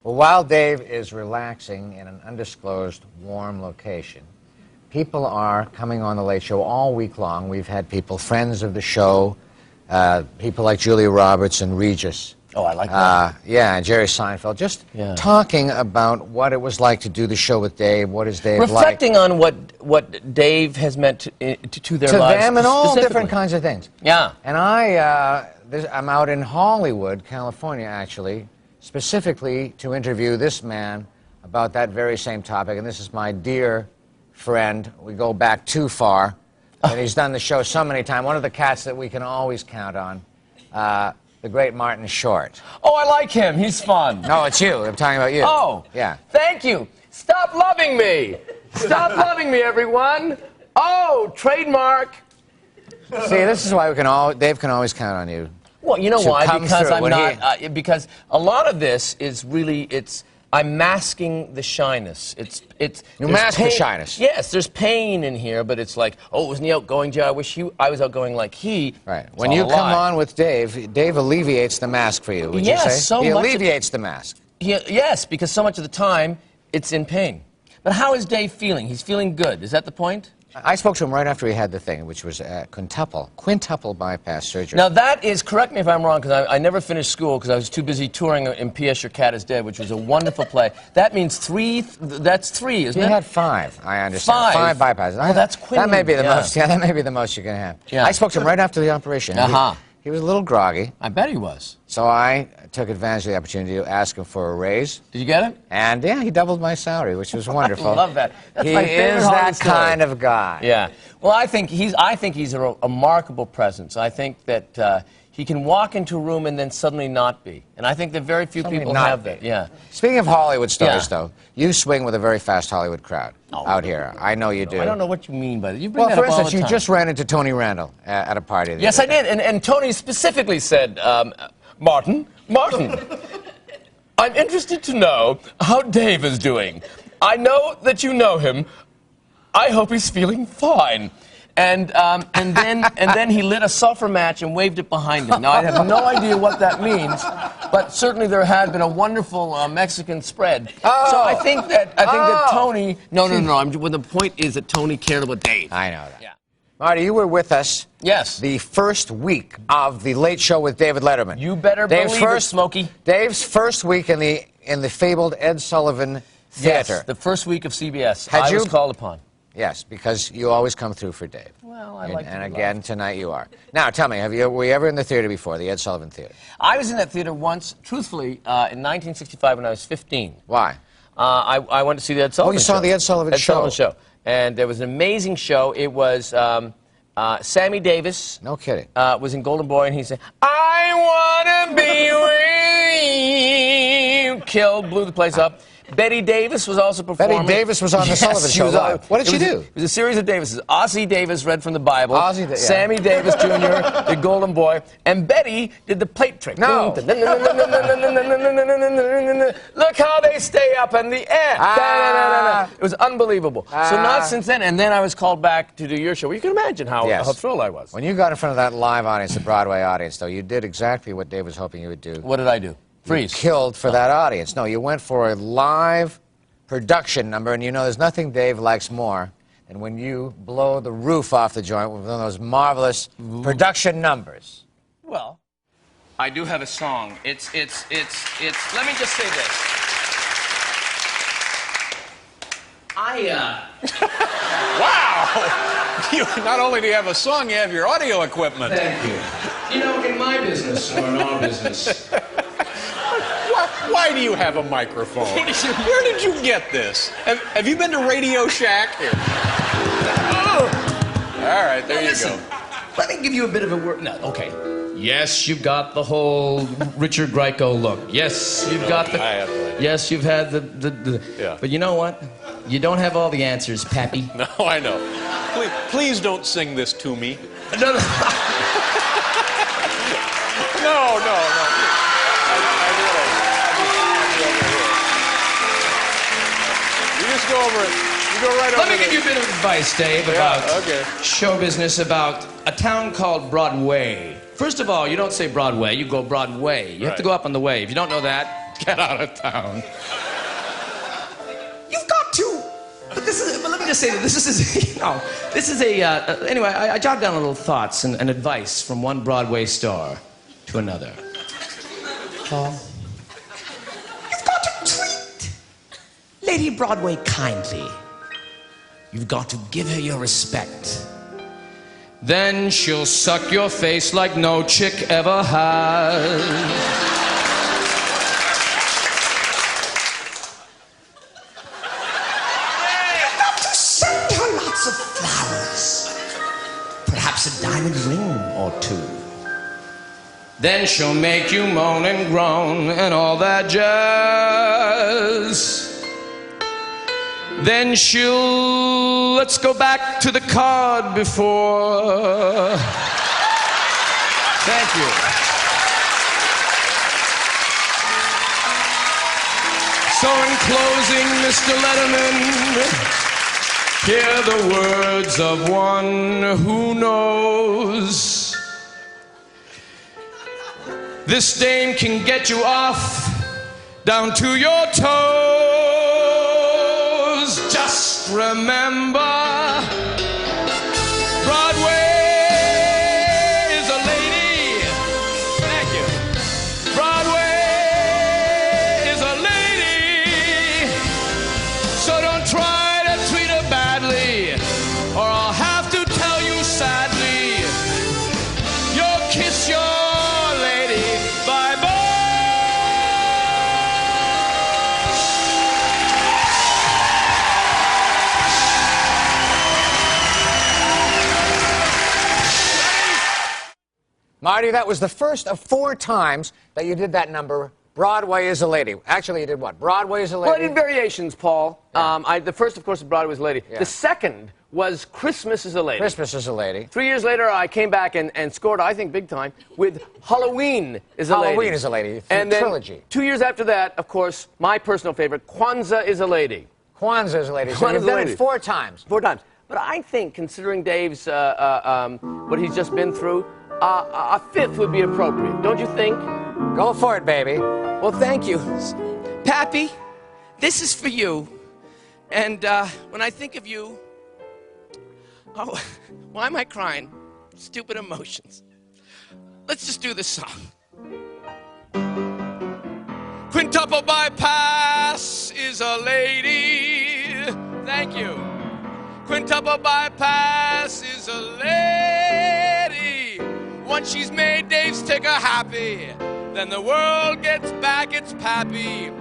Well, while Dave is relaxing in an undisclosed warm location, people are coming on the Late Show all week long. We've had people, friends of the show, people like Julia Roberts and Regis. Oh, I like that. Yeah, and Jerry Seinfeld, just talking about what it was like to do the show with Dave. What is Dave Reflecting like? on what Dave has meant to their lives. To them and all different kinds of things. Yeah. And I'm out in Hollywood, California, actually, specifically to interview this man about that very same topic. And this is my dear friend. We go back too far. And he's done the show so many times. One of the cats that we can always count on. The great Martin Short. Oh, I like him. He's fun. No, it's you. I'm talking about you. Oh. Yeah. Thank you. Stop loving me. Stop loving me, everyone. Oh, trademark. See, this is why Dave can always count on you. Well, you know why? Because I'm not. Because a lot of this is really I'm masking the shyness. You mask the shyness. Yes, there's pain in here, but it's like, oh, wasn't he outgoing, Jay? I wish I was outgoing like he. Right. When you come on with Dave, Dave alleviates the mask for you. Would you say? So he alleviates the mask. Yes, because so much of the time it's in pain. But how is Dave feeling? He's feeling good. Is that the point? I spoke to him right after he had the thing, which was quintuple bypass surgery. Now that is, correct me if I'm wrong, because I never finished school because I was too busy touring in P.S. Your Cat is Dead, which was a wonderful play. That means that's three, isn't it? You had 5, I understand. 5 bypasses. Well, that's that may be the most. Yeah, that may be the most you can have. Yeah. I spoke to him right after the operation. He was a little groggy. I bet he was. So I took advantage of the opportunity to ask him for a raise. Did you get it? And yeah, he doubled my salary, which was wonderful. I love that. That's he my favorite is that kind of guy. Yeah. Well, I think he's a remarkable presence. I think that he can walk into a room and then suddenly not be. And I think that very few people have that. Yeah. Speaking of Hollywood stars, though, you swing with a very fast Hollywood crowd out here. I know you do. I don't know what you mean by that. You bring well, that for up instance, all the you time. just ran into Tony Randall at a party. Yes, I did. And Tony specifically said, Martin, I'm interested to know how Dave is doing. I know that you know him. I hope he's feeling fine. And then he lit a sulfur match and waved it behind him. Now, I have no idea what that means, but certainly there had been a wonderful Mexican spread. Oh. So I think that Tony... No. Well, the point is that Tony cared about Dave. I know that. Yeah. Marty, you were with us. Yes. The first week of the Late Show with David Letterman. You better believe it, Smokey. Dave's first week in the fabled Ed Sullivan Theater. Yes, the first week of CBS. I was called upon. Yes, because you always come through for Dave. Well, I like to And be again, loved. tonight you are. Now, tell me, were you ever in the theater before, the Ed Sullivan Theater? I was in that theater once, truthfully, in 1965 when I was 15. Why? I went to see the Ed Sullivan show. Oh, you saw the Ed Sullivan show. And there was an amazing show. It was Sammy Davis. No kidding. Was in Golden Boy, and he said, I want to be with you. Blew the place up. Betty Davis was also performing. Betty Davis was on the Sullivan Show live. What did she do? It was a series of Davises. Ossie Davis read from the Bible. Sammy Davis Jr., the Golden Boy. And Betty did the plate trick. No. Look how they stay up in the air. It was unbelievable. So not since then. And then I was called back to do your show. Well, you can imagine how thrilled I was. When you got in front of that live audience, the Broadway audience, though, you did exactly what Dave was hoping you would do. What did I do? Freeze. You killed for that audience. No, you went for a live production number, and you know there's nothing Dave likes more than when you blow the roof off the joint with one of those marvelous production numbers. Well, I do have a song. It's let me just say this. Wow! You, not only do you have a song, you have your audio equipment. Thank you. You know, in my business, or in our business... Why do you have a microphone? Where did you get this? Have you been to Radio Shack? Here. Oh. All right, there you go. Let me give you a bit of a word. No, okay. Yes, you've got the whole Richard Grieco look. Yes, you've got the... Yes, you've had the Yeah. But you know what? You don't have all the answers, Pappy. No, I know. Please don't sing this to me. No. No. Just go over it. You go right over it. Let me give you a bit of advice, Dave, about show business, about a town called Broadway. First of all, you don't say Broadway, you go Broadway. You have to go up on the way. If you don't know that, Get out of town. You've got to. But let me just say that this is, anyway, I jotted down a little thoughts and advice from one Broadway star to another. Paul, you've got to treat Lady Broadway kindly. You've got to give her your respect. Then she'll suck your face like no chick ever has. Of flowers, perhaps a diamond ring or two. Then she'll make you moan and groan and all that jazz. Then let's go back to the card before. Thank you. So in closing, Mr. Letterman, hear the words of one who knows. This dame can get you off down to your toes. Just remember, Broadway is a lady. Thank you. Broadway is a lady. So don't try treat her badly, or I'll have to tell you sadly, you'll kiss your lady bye-bye. Marty, that was the first of 4 times that you did that number. Broadway is a lady. Actually, you did what? Broadway is a lady? Well, I did variations, Paul. Yeah. The first, of course, was Broadway is a lady. Yeah. The second was Christmas is a lady. Christmas is a lady. 3 years later, I came back and scored, I think, big time with Halloween is a lady. Halloween is a lady. And then trilogy. 2 years after that, of course, my personal favorite, Kwanzaa is a lady. Kwanzaa is a lady. So Kwanzaa you've is a done lady. it 4 times. 4 times. But I think, considering Dave's, what he's just been through, a 5th would be appropriate. Don't you think? Go for it, baby. Well, thank you. Pappy, this is for you. And when I think of you, oh, why am I crying? Stupid emotions. Let's just do this song. Quintuple bypass is a lady. Thank you. Quintuple bypass is a lady. Once she's made Dave's ticker happy, then the world gets back its pappy,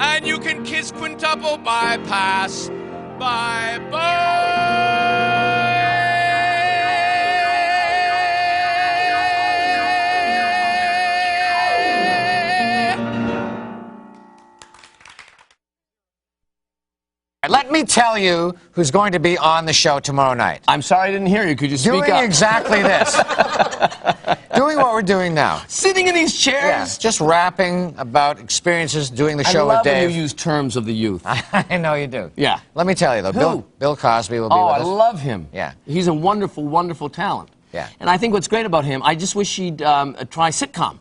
and you can kiss quintuple bypass bye-bye. Let me tell you who's going to be on the show tomorrow night. I'm sorry I didn't hear you. Could you speak Doing up? exactly this. Doing what we're doing now. Sitting in these chairs? Yeah, just rapping about experiences doing the show with I love Dave. when you use terms of the youth. I know you do. Yeah. Let me tell you, though, Who? Bill Cosby will be Oh, with I us. love him. Yeah. He's a wonderful, wonderful talent. Yeah. And I think what's great about him, I just wish he'd try sitcom.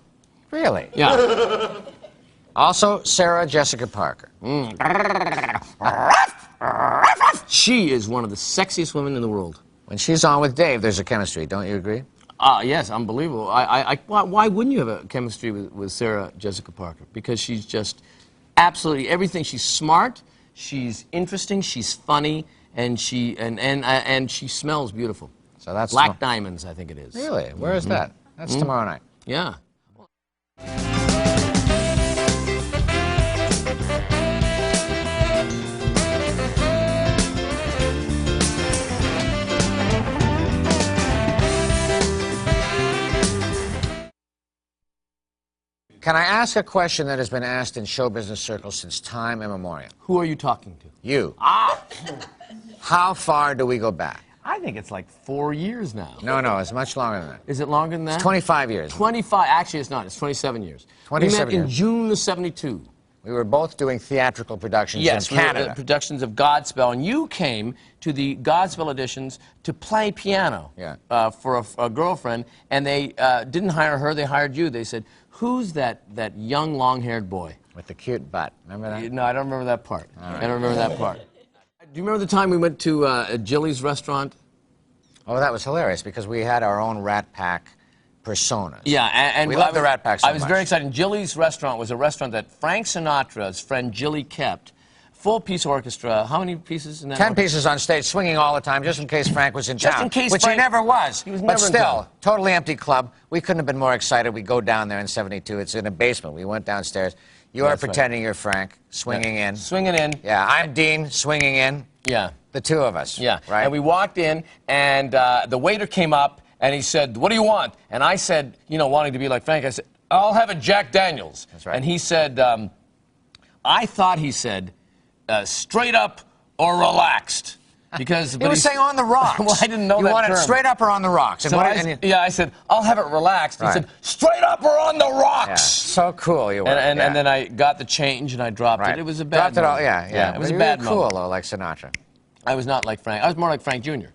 Really? Yeah. Also, Sarah Jessica Parker. She is one of the sexiest women in the world. When she's on with Dave, there's a chemistry. Don't you agree? Yes, unbelievable. Why wouldn't you have a chemistry with Sarah Jessica Parker? Because she's just absolutely everything. She's smart, she's interesting, she's funny, and she smells beautiful. So that's Black Diamonds, I think it is. Really? Where is that? That's tomorrow night. Yeah. Can I ask a question that has been asked in show business circles since time immemorial? Who are you talking to? You. Ah! How far do we go back? I think it's like 4 years now. No, it's much longer than that. Is it longer than that? It's 25 years. 25. Actually, it's not. It's 27 years. 27 we met in years. June of '72. We were both doing theatrical productions in Canada. Productions of Godspell, and you came to the Godspell auditions to play piano for a girlfriend, and they didn't hire her, they hired you. They said, who's that young, long-haired boy? With the cute butt. Remember that? No, I don't remember that part. I don't remember that part. Do you remember the time we went to Jilly's restaurant? Oh, that was hilarious because we had our own Rat Pack personas. Yeah, and we love the Rat Pack so I was much. very excited. Jilly's restaurant was a restaurant that Frank Sinatra's friend Jilly kept. Full-piece orchestra. How many pieces in that? 10 pieces on stage, swinging all the time, just in case Frank was in town. Just in case which Frank, he never was. He was but never in town. still, totally empty club. We couldn't have been more excited. We go down there in '72. It's in a basement. We went downstairs. You are pretending you're Frank, swinging in. Swinging in. Yeah, I'm Dean, swinging in. Yeah. The two of us. Yeah. Right? And we walked in, and the waiter came up, and he said, "What do you want?" And I said, you know, wanting to be like Frank, I said, "I'll have a Jack Daniels." That's right. And he said, I thought he said, straight up or relaxed. Because he was saying on the rocks. Well, I didn't know you that want term. it straight up or on the rocks? And So what, I said, "I'll have it relaxed." Right. He said, "Straight up or on the yeah, rocks." so cool you were. And yeah. then I got the change and I dropped Right. it. It was a bad Dropped it all, moment. yeah, yeah. It was But a you bad were cool, moment. though, like Sinatra. I was not like Frank. I was more like Frank Jr.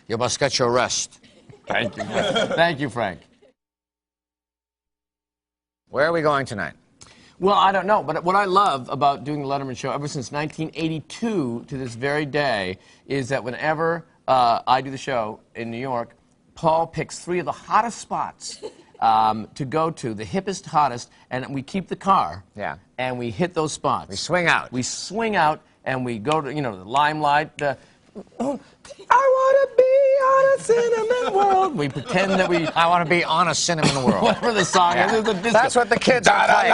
You must get your rest. Thank you. Thank you, Frank. Where are we going tonight? Well, I don't know, but what I love about doing the Letterman show ever since 1982 to this very day is that whenever I do the show in New York, Paul picks 3 of the hottest spots to go to, the hippest, hottest, and we keep the car. Yeah. And we hit those spots. We swing out. We swing out, and we go to, you know, the limelight. I want to be on a cinnamon world. We pretend that we... I want to be on a cinnamon world. Whatever the song Yeah. is, it's a disco. That's what the kids are playing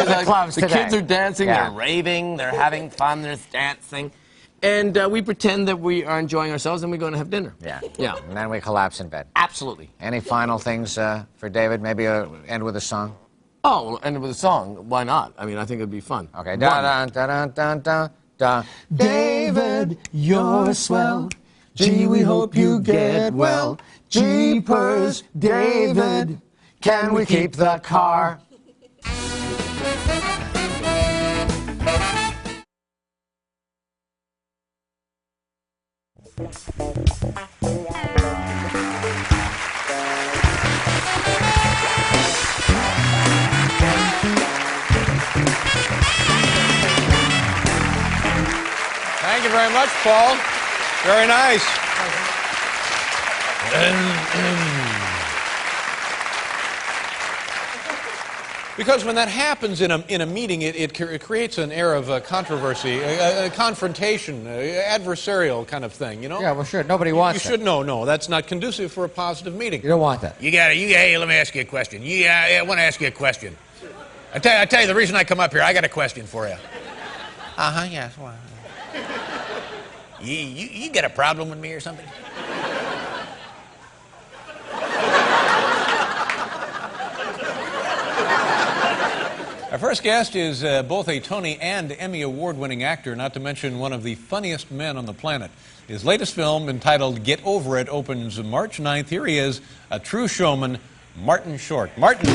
in the clubs The today. kids are dancing, Yeah. they're raving, they're having fun, they're dancing. And we pretend that we are enjoying ourselves and we're going to have dinner. Yeah. Yeah. And then we collapse in bed. Absolutely. Any final things for David? Maybe end with a song? Oh, and with a song, why not? I mean, I think it'd be fun. Okay. Da-da-da-da-da-da. David, you're swell. Gee, we hope you get well. Jeepers, David, Can we keep the car? Thank you very much, Paul. Very nice. Because when that happens in a meeting, it creates an air of controversy, a confrontation, adversarial kind of thing, you know? Yeah, well, sure. Nobody wants You should know, no, that's not conducive for a positive meeting. You don't want that. Hey, let me ask you a question. I want to ask you a question. I tell you, the reason I come up here, I got a question for you. Yes. Well, you got a problem with me or something? Our first guest is both a Tony and Emmy award-winning actor, not to mention one of the funniest men on the planet. His latest film, entitled Get Over It, opens March 9th. Here he is, a true showman, Martin Short. Martin.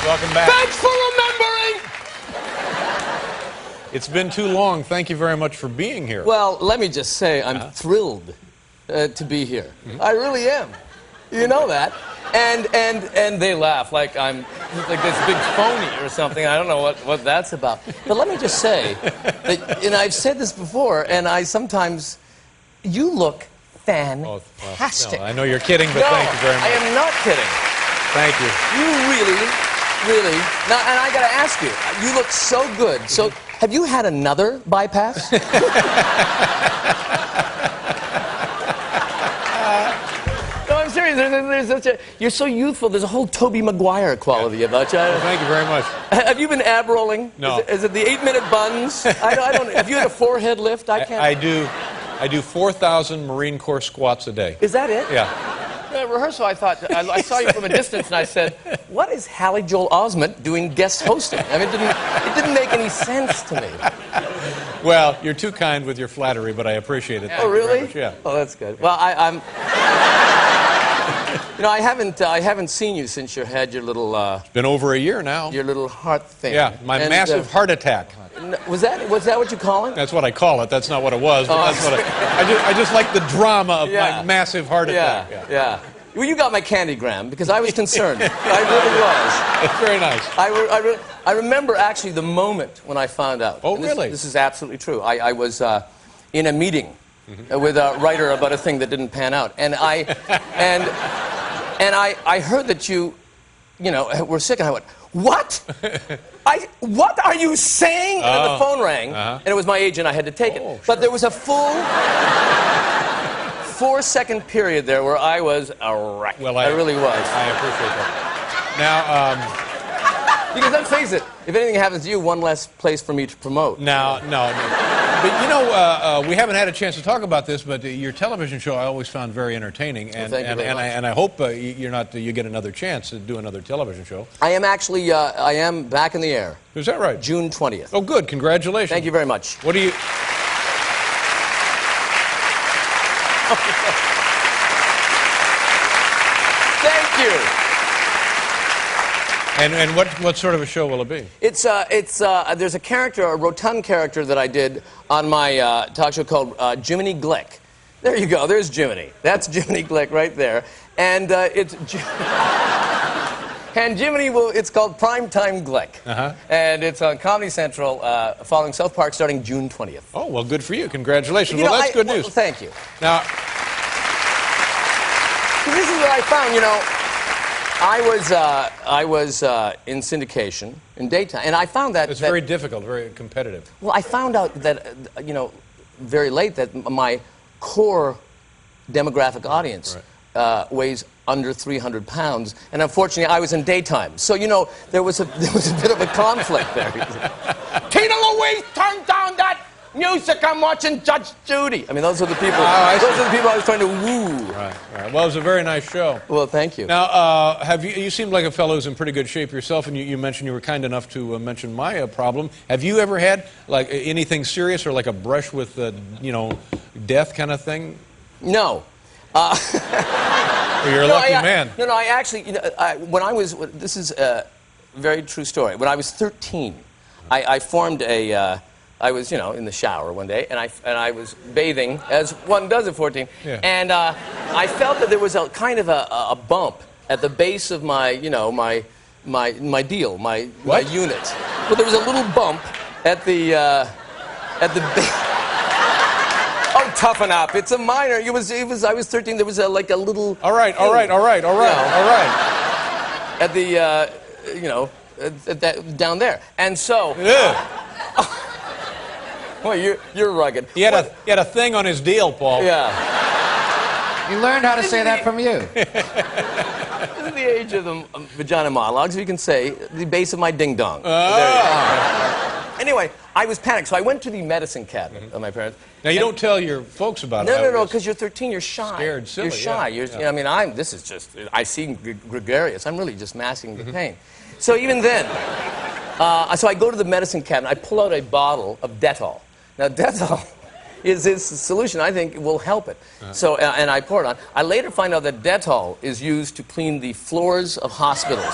Welcome back. Thanks for remembering! It's been too long. Thank you very much for being here. Well, let me just say, I'm thrilled to be here. I really am. You know that. And they laugh like I'm like this big phony or something. I don't know what that's about. But let me just say that, and I've said this before, and I sometimes, you look fantastic. No, I know you're kidding, but No, thank you very much. I am not kidding. Thank you. You really, now, and I gotta ask you, you look so good. So, have you had another bypass? No, I'm serious. There's such a, you're so youthful. There's a whole Tobey Maguire quality about you. Thank you very much. Have you been ab rolling? No. Is it the 8-minute buns? I don't. Have you had a forehead lift? I can't. I do 4,000 Marine Corps squats a day. Is that it? Yeah. At rehearsal, I thought, I saw you from a distance, and I said, what is Hallie Joel Osment doing guest hosting? I mean, it didn't make any sense to me. Well, you're too kind with your flattery, but I appreciate it. Oh, really? Yeah. Oh, that's good. Well, I'm... You know, I haven't seen you since you had your little... It's been over a year now. Your little heart thing. Yeah, my massive heart attack. Was that what you call it? That's what I call it. That's not what it was, but that's what I just like the drama of my massive heart attack. Yeah. Well, you got my candygram because I was concerned. I really was. It's very nice. I remember actually the moment when I found out. Oh, And really? This is absolutely true. I was in a meeting with a writer about a thing that didn't pan out, and I heard that you were sick, and I went, what? What are you saying? And the phone rang, and it was my agent. I had to take it. Sure. But there was a full 4-second period there where I was a wreck. Well, I really was. I appreciate that. Now, because let's face it, if anything happens to you, one less place for me to promote. No. But we haven't had a chance to talk about this, but your television show I always found very entertaining, and thank you very much. I hope you get another chance to do another television show. I am actually I am back in the air. Is that right? June 20th. Oh, good. Congratulations. Thank you very much. What do you? Thank you. And what sort of a show will it be? It's there's a character, a rotund character that I did on my talk show called Jiminy Glick. There you go. There's Jiminy. That's Jiminy Glick right there. And and Jiminy it's called Primetime Glick. And it's on Comedy Central following South Park starting June 20th. Oh, well, good for you. Congratulations. You know, Well, that's good news. Well, thank you. Now, This is what I found, you know. I was in syndication in daytime, and I found that it's very difficult, very competitive. Well, I found out that very late that my core demographic audience weighs under 300 pounds, and unfortunately, I was in daytime. So there was a bit of a conflict there. Tina Louise, turn down that music! I'm watching Judge Judy. I mean, those are the people. Those are the people I was trying to woo. Right. Well, it was a very nice show. Well, thank you. Now, you seem like a fellow who's in pretty good shape yourself, and you mentioned you were kind enough to mention my problem. Have you ever had like anything serious or like a brush with death kind of thing? No. Well, you're a lucky man. No, I actually, when I was, this is a very true story. When I was 13, I formed I was, in the shower one day, and I was bathing, as one does at 14, and I felt that there was a kind of a bump at the base of my unit. Well, there was a little bump at the base. Oh, toughen up! It's a minor. I was 13. There was like a little. All right. At the down there, and so. Well, you're rugged. He had a thing on his deal, Paul. Yeah. You learned how to say that from you. This is the age of the vagina monologues. You can say the base of my ding dong. Anyway, I was panicked, so I went to the medicine cabinet of my parents. Now you don't tell your folks about it. No, because you're 13. You're shy. Scared, silly. You're shy. Yeah. This is just. I seem gregarious. I'm really just masking the pain. So even then, so I go to the medicine cabinet. I pull out a bottle of Dettol. Now, Dettol is this solution I think will help it. So, and I pour it on. I later find out that Dettol is used to clean the floors of hospitals.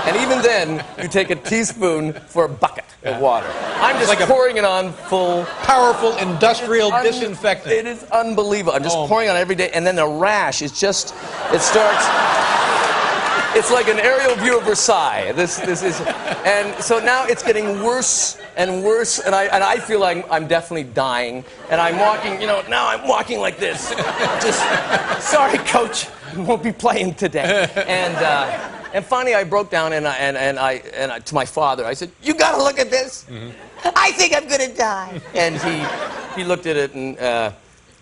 And even then, you take a teaspoon for a bucket of water. I'm just pouring it on full. Powerful industrial disinfectant. It is unbelievable. I'm just pouring it on every day, and then the rash is just, it starts. It's like an aerial view of Versailles. This is, and so now it's getting worse and worse, and I feel like I'm definitely dying, and I'm walking. Now I'm walking like this. Just sorry, coach, I won't be playing today. And finally I broke down, and I to my father I said, "You got to look at this. I think I'm gonna die." And he looked at it and.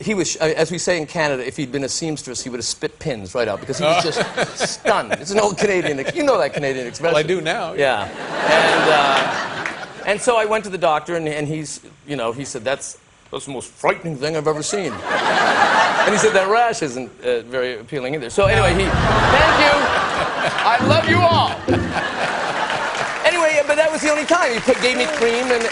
He was, as we say in Canada, if he'd been a seamstress, he would have spit pins right out because he was just stunned. It's an old Canadian, you know that Canadian expression. Well, I do now. Yeah. And so I went to the doctor, and he said, that's the most frightening thing I've ever seen. And he said, that rash isn't very appealing either. So anyway, thank you. I love you all. Anyway, but that was the only time. He gave me cream and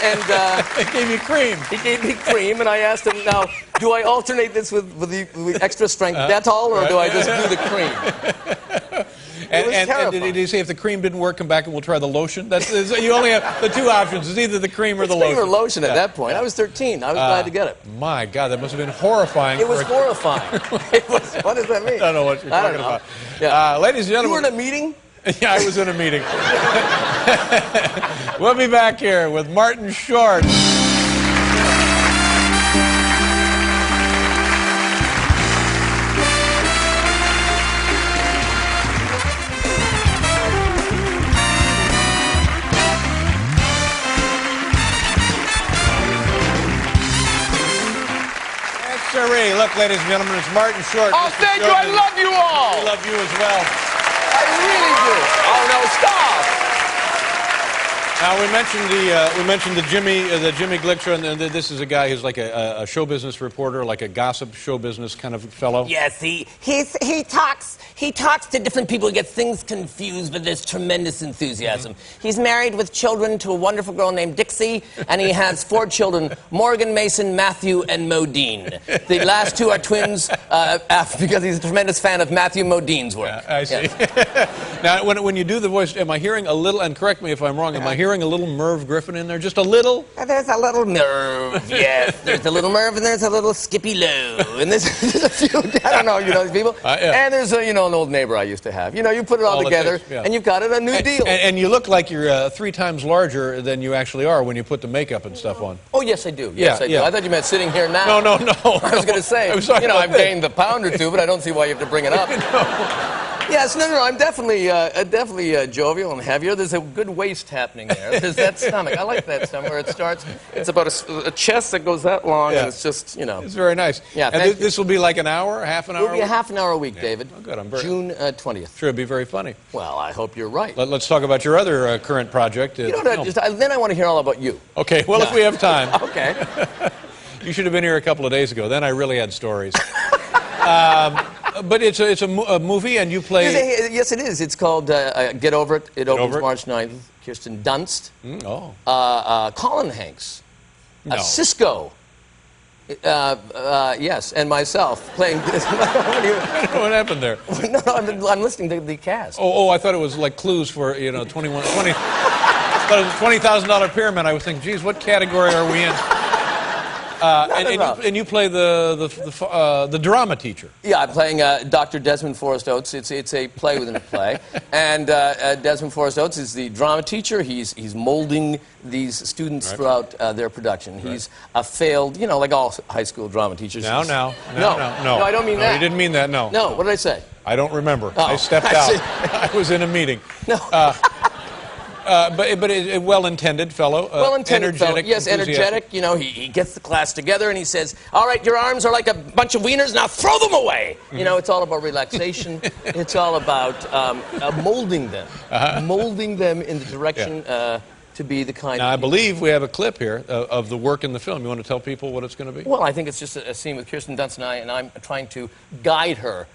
He gave you cream. he gave me cream, and I asked him, now, do I alternate this with the extra strength Dettol, or do I just do the cream? And did he say if the cream didn't work, come back and we'll try the lotion? You only have the two options. It's either the cream or the lotion. Cream or lotion at that point. I was 13. I was glad to get it. My God, that must have been horrifying. It was horrifying. It was, what does that mean? I don't know what you're talking about. Yeah. Ladies and You were gentlemen. in a meeting? Yeah, I was in a meeting. We'll be back here with Martin Short. Sirree. Look, ladies and gentlemen, it's Martin Short. Oh, thank you. I love you all. We love you as well. I really do. Oh, no, stop. Now we mentioned the Jiminy Glick show, and this is a guy who's like a show business reporter, like a gossip show business kind of fellow. Yes, he talks to different people. He gets things confused, but there's tremendous enthusiasm. He's married with children to a wonderful girl named Dixie, and he has 4 children: Morgan, Mason, Matthew, and Modine. The last 2 are twins because he's a tremendous fan of Matthew Modine's work. Yeah, I see. Yes. Now, when you do the voice, am I hearing a little? And correct me if I'm wrong. Am I hearing a little Merv Griffin in there? Just a little? There's a little Merv, yes. There's a little Merv, and there's a little Skippy Lou, and there's a few. I don't know, you know these people. Yeah. And there's an old neighbor I used to have. You know, you put it all together, and you've got it a new deal. And you look like you're 3 times larger than you actually are when you put the makeup and stuff on. Oh, yes, I do. Yes, I do. I thought you meant sitting here now. No. I was going to say, I've gained the pound or 2, but I don't see why you have to bring it up. Yes, no. I'm definitely jovial and heavier. There's a good waist happening there. There's that stomach. I like that stomach where it starts. It's about a chest that goes that long, and it's just, It's very nice. Yeah, and this will be like an hour, half an hour? It'll be a half an hour a week, David. Oh, good. June 20th. Sure, it'll be very funny. Well, I hope you're right. Let's talk about your other current project. You know what? Then I want to hear all about you. Okay, well, if we have time. Okay. You should have been here a couple of days ago. Then I really had stories. But it's a movie, and you play... Yes, it is. It's called Get Over It. It opens March 9th. Kirsten Dunst. Colin Hanks. No. Cisco. Yes, and myself playing this. What happened there? No, I'm listening to the cast. Oh, I thought it was like clues for, $20,000 pyramid. I was thinking, geez, what category are we in? And you play the drama teacher. Yeah, I'm playing Dr. Desmond Forrest Oates. It's a play within a play, and Desmond Forrest Oates is the drama teacher. He's molding these students throughout their production. He's a failed, like all high school drama teachers. No, I don't mean that. You didn't mean that. No. No, what did I say? I don't remember. Oh, I stepped out. I was in a meeting. No. But a well-intended fellow. Well-intended fellow. Energetic. Yes, energetic. He gets the class together and he says, all right, your arms are like a bunch of wieners, now throw them away. It's all about relaxation. It's all about molding them. Molding them in the direction to be the kind Now, I believe we have a clip here of the work in the film. You want to tell people what it's going to be? Well, I think it's just a scene with Kirsten Dunst and I'm trying to guide her,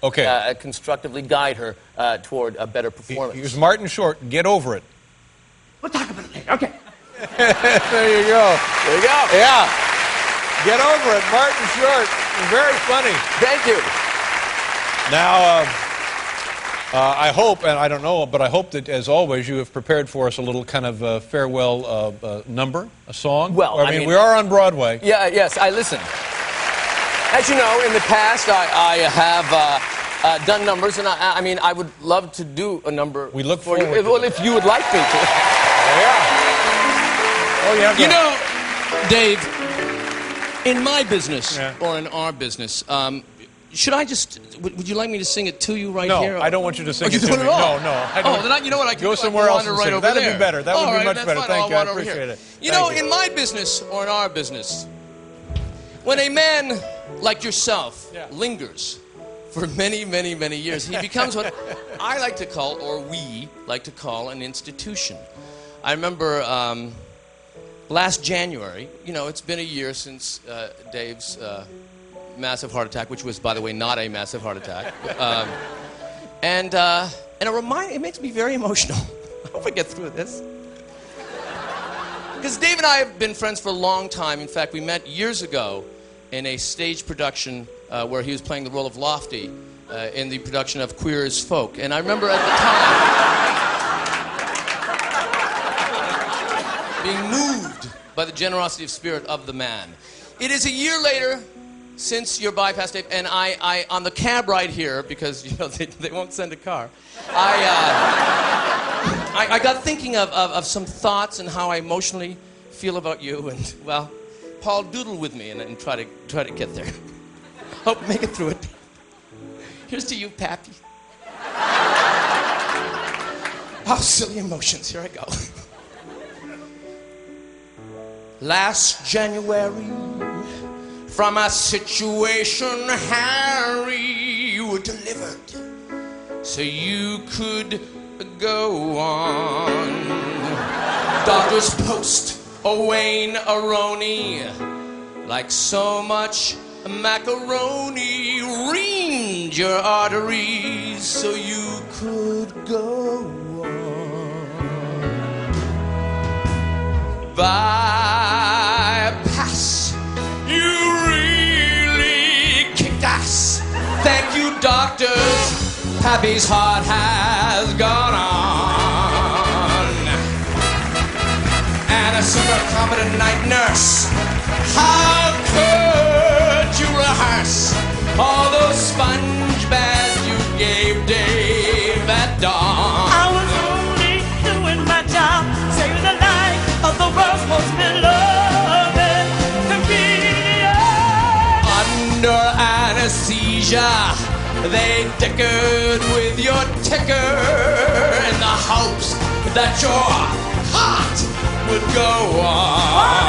constructively guide her toward a better performance. Here's Martin Short, Get Over It. We'll talk about it later. Okay. There you go. There you go. Yeah. Get Over It, Martin Short. Very funny. Thank you. Now, I hope, and I don't know, but I hope that, as always, you have prepared for us a little kind of farewell number, a song. Well, I mean, we are on Broadway. Yeah, yes, I listen. As you know, in the past, I have done numbers, and I mean, I would love to do a number. We look for you. forward to Well, if you would like me to. Oh, yeah. You know, Dave, in my business, or in our business, should I just, would you like me to sing it to you right here? No, I don't want you to sing it you to put me. it on? No, I don't. Then you know what, I can go somewhere else and right sing. over That'd there. be better. That would be much better. Fine. Thank you. I I'll wander appreciate over it. You know, in my business, or in our business, when a man like yourself lingers for many, many, many years, he becomes what I like to call, or we like to call, an institution. I remember last January, you know, it's been a year since Dave's massive heart attack, which was, by the way, not a massive heart attack. And it makes me very emotional. I hope I get through this. Because Dave and I have been friends for a long time. In fact, we met years ago in a stage production where he was playing the role of Lofty in the production of Queer as Folk. And I remember at the time being moved by the generosity of spirit of the man. It is a year later since your bypass, Dave, and I on the cab ride here, because you know they won't send a car, I got thinking of some thoughts and how I emotionally feel about you, and well, Paul, doodle with me and try to get there. Hope make it through it. Here's to you, Pappy. Oh, silly emotions. Here I go. Last January, from a situation, Harry, you were delivered so you could go on. Doctor's post, a Wayne Aroni, like so much macaroni, reamed your arteries so you could go on. Bypass, you really kicked ass. Thank you, doctors. Pappy's heart has gone on. And a super competent night nurse. How could you rehearse all those sponge baths you gave Dave at dawn? I was only doing my job, saving the life of the world's most beloved comedian. Under anesthesia, they dickered with your ticker in the hopes that your heart would go on.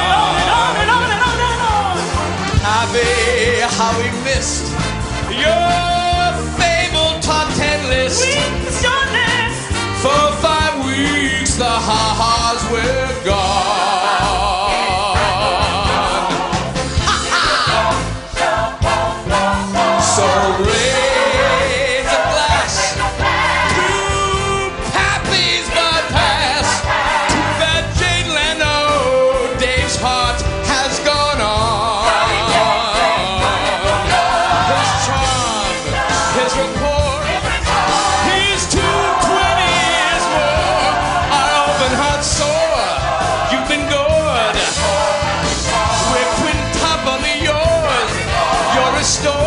Happy how we missed your fabled top 10 list. We missed your list. For 5 weeks, the ha-has were gone. So raise a glass to Pappy's bypass, to that Jane Leno. Dave's heart has gone on. His charm, his rapport, his 220 years more. Our open heart sore, you've been good. We're quintuple yours, you're restored.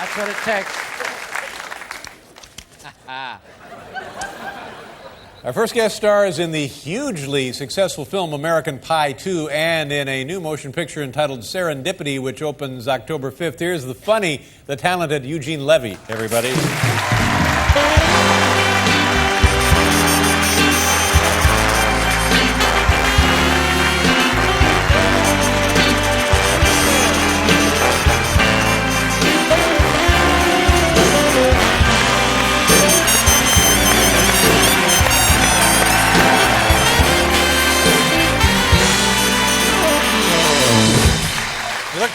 That's what it takes. Our first guest star is in the hugely successful film American Pie 2 and in a new motion picture entitled Serendipity, which opens October 5th. Here's the funny, the talented Eugene Levy, everybody.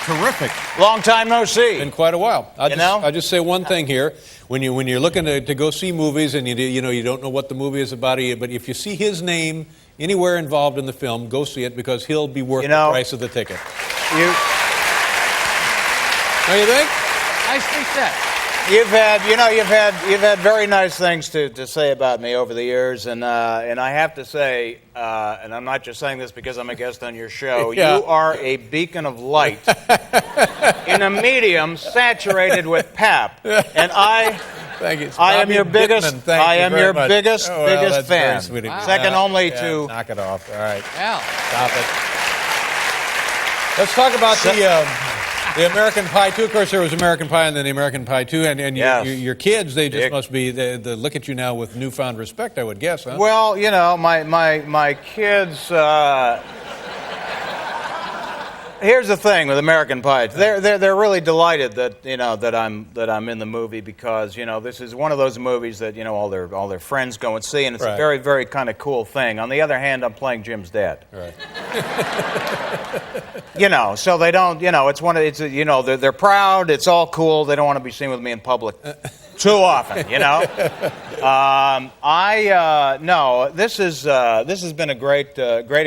Terrific. Long time no see. In quite a while. know? I'll just say one thing here. When you're looking to go see movies and you don't know what the movie is about, but if you see his name anywhere involved in the film, go see it because he'll be worth the price of the ticket. You think? Nicely said. You've had very nice things to say about me over the years, and I have to say, and I'm not just saying this because I'm a guest on your show. Yeah. You are a beacon of light in a medium saturated with pap, and Thank you. I am your biggest. I am your biggest that's fan. very sweet of you. Second only to. Knock it off. All right. Well. Stop it. Let's talk about the American Pie 2. Of course, there was American Pie and then the American Pie 2. And Yes. your kids, they just must be, they look at you now with newfound respect, I would guess, huh? Well, my kids. Here's the thing with American Pie. They're really delighted that that I'm in the movie because this is one of those movies that all their friends go and see, and it's a very, very kind of cool thing. On the other hand, I'm playing Jim's dad. Right. So they don't. They're proud. It's all cool. They don't want to be seen with me in public too often. No. This has been a great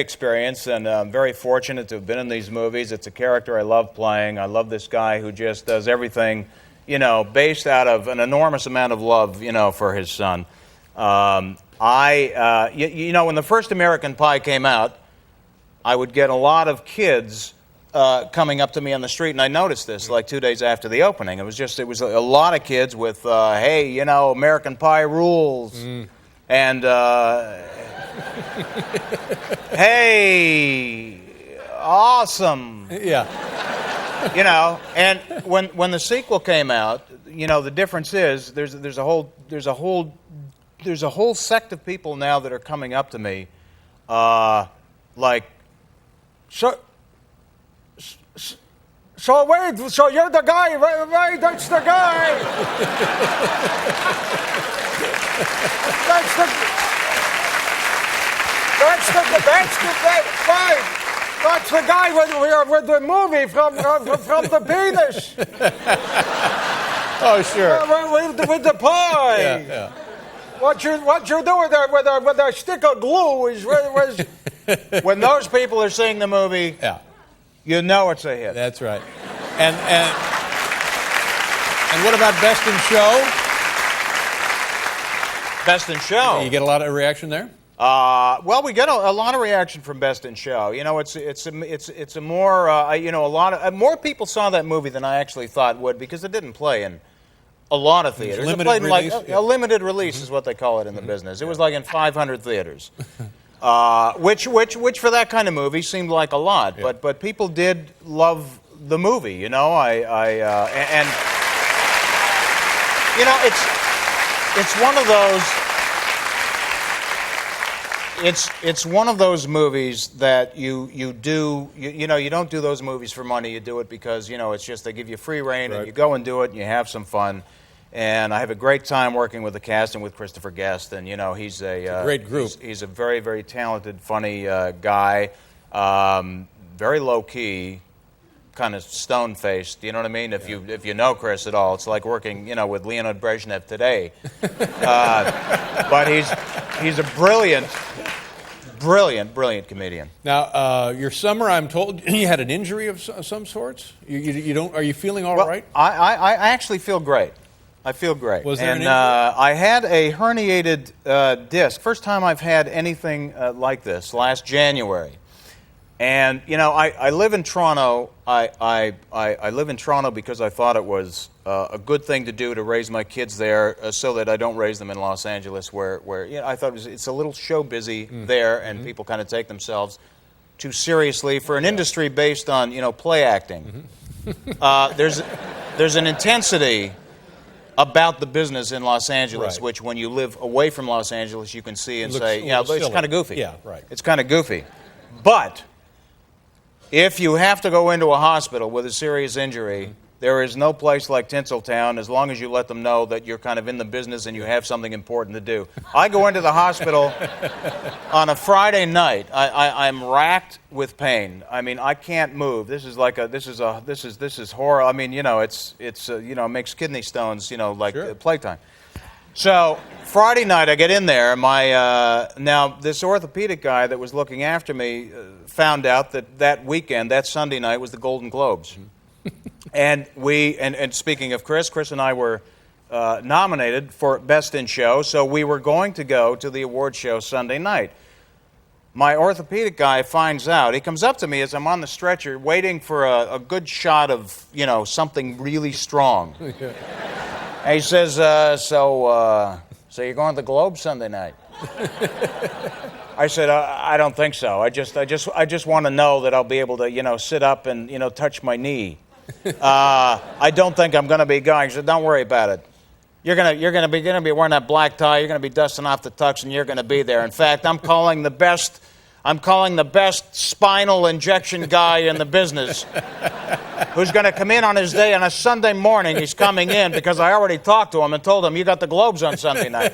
experience, and I'm very fortunate to have been in these movies. It's a character I love playing. I love this guy who just does everything, based out of an enormous amount of love, for his son. When the first American Pie came out, I would get a lot of kids coming up to me on the street, and I noticed this like 2 days after the opening. It was a lot of kids with, hey, American Pie rules, and hey, awesome. Yeah. And when the sequel came out, the difference is there's a whole sect of people now that are coming up to me, like, so wait, so you're the guy, right? That's the guy. That's the guy with the movie from the penis. Oh, sure. With the pie. Yeah. What you do with a stick of glue is when those people are seeing the movie. Yeah. You know it's a hit. That's right. And what about Best in Show? Best in Show. You get a lot of reaction there? Well, we get a lot of reaction from Best in Show. It's a more more people saw that movie than I actually thought would because it didn't play in a lot of theaters. It played in a limited release is what they call it in the business. It was like in 500 theaters. Which for that kind of movie seemed like a lot, but people did love the movie, it's one of those. It's one of those movies that you don't do those movies for money. You do it because it's just they give you free rein and you go and do it and you have some fun. And I have a great time working with the cast and with Christopher Guest. And he's a great group. He's a very, very talented, funny guy. Very low key, kind of stone faced. You know what I mean? If you know Chris at all, it's like working with Leonid Brezhnev today. But he's a brilliant comedian. Now, your summer, I'm told you had an injury of some sorts. You don't? Are you feeling all right? I actually feel great. I feel great. Was there an injury? I had a herniated disc. First time I've had anything like this. Last January. And I live in Toronto. I live in Toronto because I thought it was a good thing to do to raise my kids there, so that I don't raise them in Los Angeles, where I thought it's a little show busy there, and people kind of take themselves too seriously for an industry based on play acting. There's an intensity about the business in Los Angeles, which when you live away from Los Angeles, you can see and say, it's kind of goofy. Yeah, right. It's kind of goofy, but if you have to go into a hospital with a serious injury, There is no place like Tinseltown as long as you let them know that you're kind of in the business and you have something important to do. I go into the hospital on a Friday night. I'm racked with pain. I mean, I can't move. This is horror. I mean, it makes kidney stones, playtime. So Friday night, I get in there. Now this orthopedic guy that was looking after me found out that weekend, that Sunday night, was the Golden Globes. And speaking of Chris and I were nominated for Best in Show, so we were going to go to the award show Sunday night. My orthopedic guy finds out. He comes up to me as I'm on the stretcher waiting for a good shot of, something really strong. And he says, so you're going to the Globe Sunday night? I said, I don't think so. I just want to know that I'll be able to, sit up and, touch my knee. I don't think I'm going to be going. He said, don't worry about it. You're gonna be wearing that black tie. You're going to be dusting off the tux, and you're going to be there. In fact, I'm calling the best spinal injection guy in the business, who's going to come in on his day on a Sunday morning. He's coming in because I already talked to him and told him, you got the Globes on Sunday night.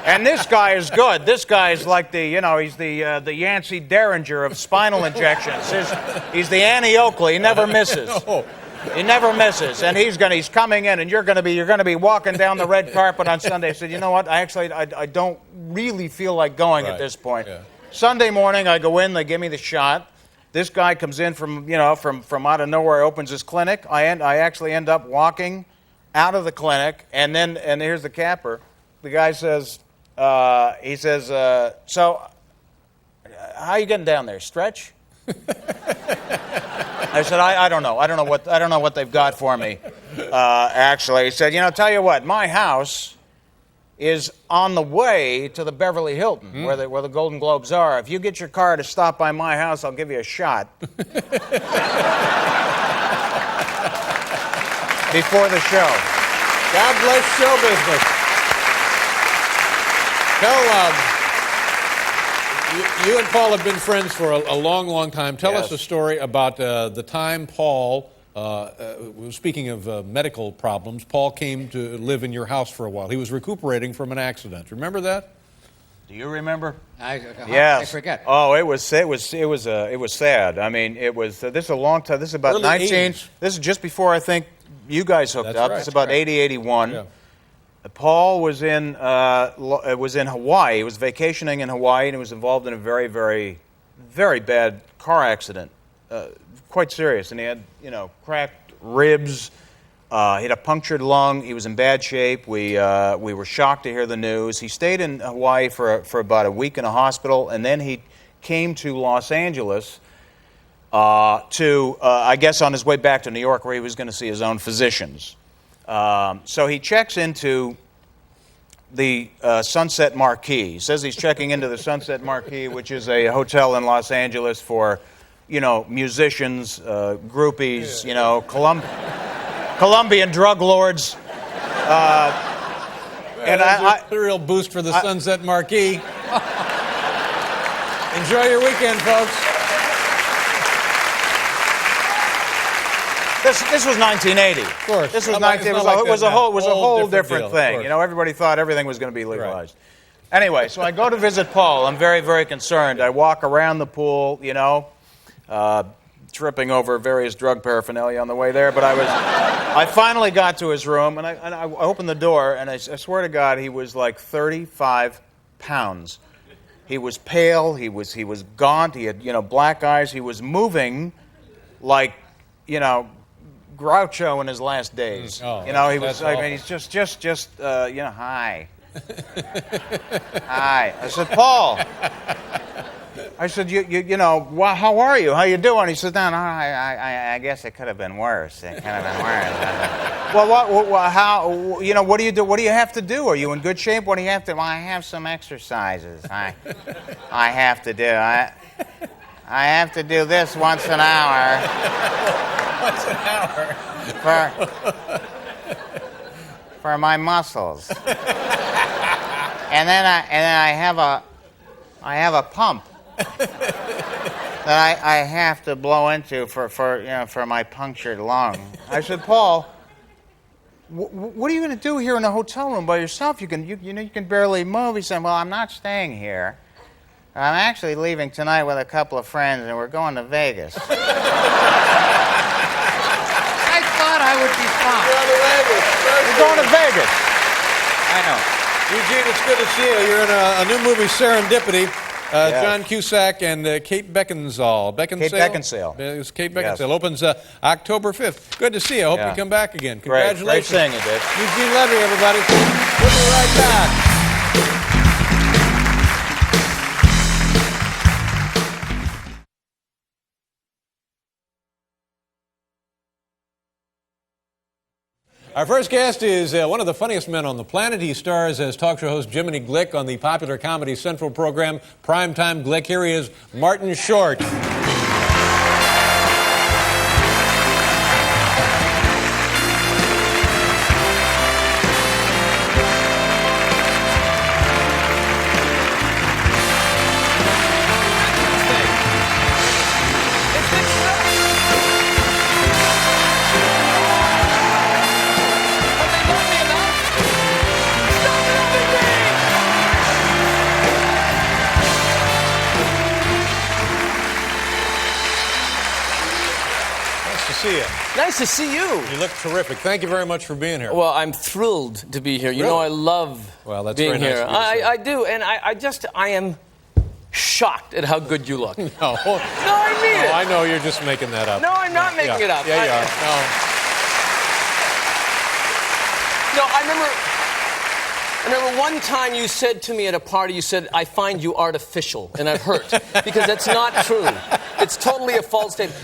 And this guy is good. This guy is like he's the Yancey Derringer of spinal injections. He's the Annie Oakley. He never misses. He never misses. And he's coming in, and you're going to be walking down the red carpet on Sunday. I said, you know what? I don't really feel like going at this point. Yeah. Sunday morning, I go in. They give me the shot. This guy comes in from out of nowhere, opens his clinic. I actually end up walking out of the clinic, and here's the capper. The guy says, so how are you getting down there? Stretch? I said, I don't know. I don't know what they've got for me. Actually, he said, tell you what, my house is on the way to the Beverly Hilton, where the Golden Globes are. If you get your car to stop by my house, I'll give you a shot. Before the show. God bless show business. You and Paul have been friends for a long, long time. Tell us a story about the time Paul, speaking of medical problems, Paul came to live in your house for a while. He was recuperating from an accident. Remember that? Do you remember? Yes. I forget. Oh, it was sad. I mean, it was. This is a long time. This is about early 19. 80s. This is just before I think you guys hooked up. Right. It's about 80, 81. Yeah. Paul was in Hawaii. He was vacationing in Hawaii, and he was involved in a very, very, very bad car accident. Quite serious, and he had cracked ribs. He had a punctured lung. He was in bad shape. We were shocked to hear the news. He stayed in Hawaii for about a week in a hospital, and then he came to Los Angeles I guess, on his way back to New York, where he was going to see his own physicians. So he checks into the Sunset Marquis. He says he's checking into the Sunset Marquis, which is a hotel in Los Angeles for, musicians, groupies, Colombian drug lords. And a real boost for the Sunset Marquis. Enjoy your weekend, folks. This was 1980. Of course. This was it was a whole different thing. Everybody thought everything was going to be legalized. Right. Anyway, so I go to visit Paul. I'm very, very concerned. I walk around the pool, tripping over various drug paraphernalia on the way there. But I finally got to his room, and I opened the door, and I swear to God, he was like 35 pounds. He was pale. He was gaunt. He had black eyes. He was moving like Groucho in his last days. Oh, he was. I mean, he's just hi. Hi. I said, Paul. I said, how are you? How you doing? He said, no, I guess it could have been worse. It could have been worse. Well, how? What do you do? What do you have to do? Are you in good shape? What do you have to? Well, I have some exercises. I have to do. I have to do this once an hour. Once an hour. For my muscles. And then I have a pump. that I have to blow into for my punctured lung. I said, Paul, what are you going to do here in a hotel room by yourself? You can barely move. He said, well, I'm not staying here. I'm actually leaving tonight with a couple of friends, and we're going to Vegas. I thought I would be fine. We're going to Vegas. I know. Eugene, it's good to see you. You're in a new movie, Serendipity. Yes. John Cusack and Kate Beckinsale. Kate Beckinsale. It's Kate Beckinsale. Yes. Opens October 5th. Good to see you. I hope you come back again. Congratulations. Great seeing you, Dave. Eugene Levy, everybody. We'll be right back. Our first guest is one of the funniest men on the planet. He stars as talk show host Jiminy Glick on the popular Comedy Central program Primetime Glick. Here he is, Martin Short. Nice to see you. You look terrific. Thank you very much for being here. Well, I'm thrilled to be here. You know, I love that's being very nice here. of you to say. I do, and I am shocked at how good you look. No, I mean it. I know you're just making that up. No, I'm not making it up. Yeah, you are. No, I remember one time you said to me at a party, you said, I find you artificial, and it hurt, because that's not true. It's totally a false statement.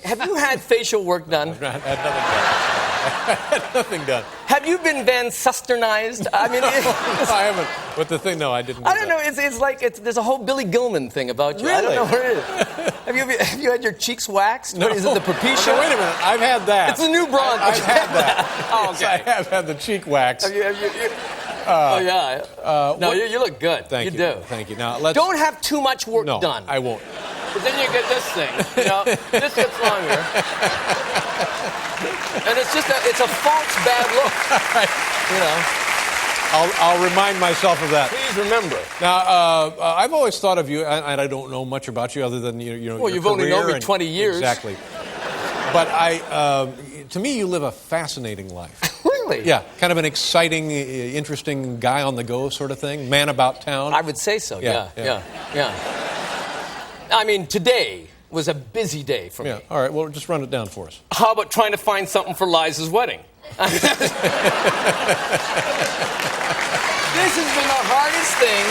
Have you had facial work done? I've had nothing done. I had nothing done. Have you been Van Susternized? I mean, no, I haven't. But the thing, no, I didn't. I don't know. It's like there's a whole Billy Gilman thing about you. Really? I don't know what it is. Have you had your cheeks waxed? No. What, is it the Propecia? Oh, no, wait a minute. I've had that. It's a new bronze. I've had that. Oh, okay. Yes, I have had the cheek wax. Have you, oh yeah. No, you look good. Thank you. do. Thank you. Now let's. Don't have too much work done. I won't. But then you get this thing. You know, this gets longer. And it's a false bad look. You know. I'll remind myself of that. Please remember. Now, I've always thought of you, and I don't know much about you other than you know. Well, your you've only known me career 20 years. Exactly. But to me, you live a fascinating life. Really? Yeah, kind of an exciting, interesting guy on the go sort of thing. Man about town. I would say so. Yeah. I mean, today was a busy day for me. Yeah. All right. Well, just run it down for us. How about trying to find something for Liza's wedding? This has been the hardest thing.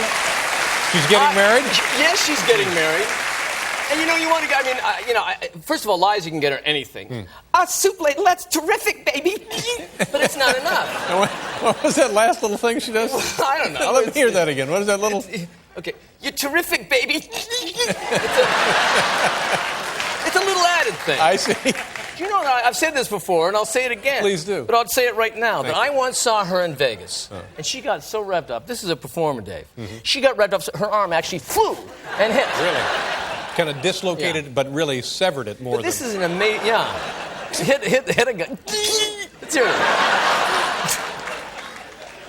She's getting married? Yes, she's getting married. And you know, you want to get, first of all, Liza, you can get her anything. A soup plate, that's terrific, baby. But it's not enough. Now, what was that last little thing she does? I don't know. Let me hear that again. What is that little? Okay, you're terrific, baby. It's a little added thing. I see. Do you know that I've said this before, and I'll say it again. Please do. But I'll say it right now. Thank that you. I once saw her in Vegas, and she got so revved up. This is a performer, Dave. She got revved up, so her arm actually flew and hit. Really? Kind of dislocated, but really severed it more. But this is an amazing, hit a gun. Let's hear it.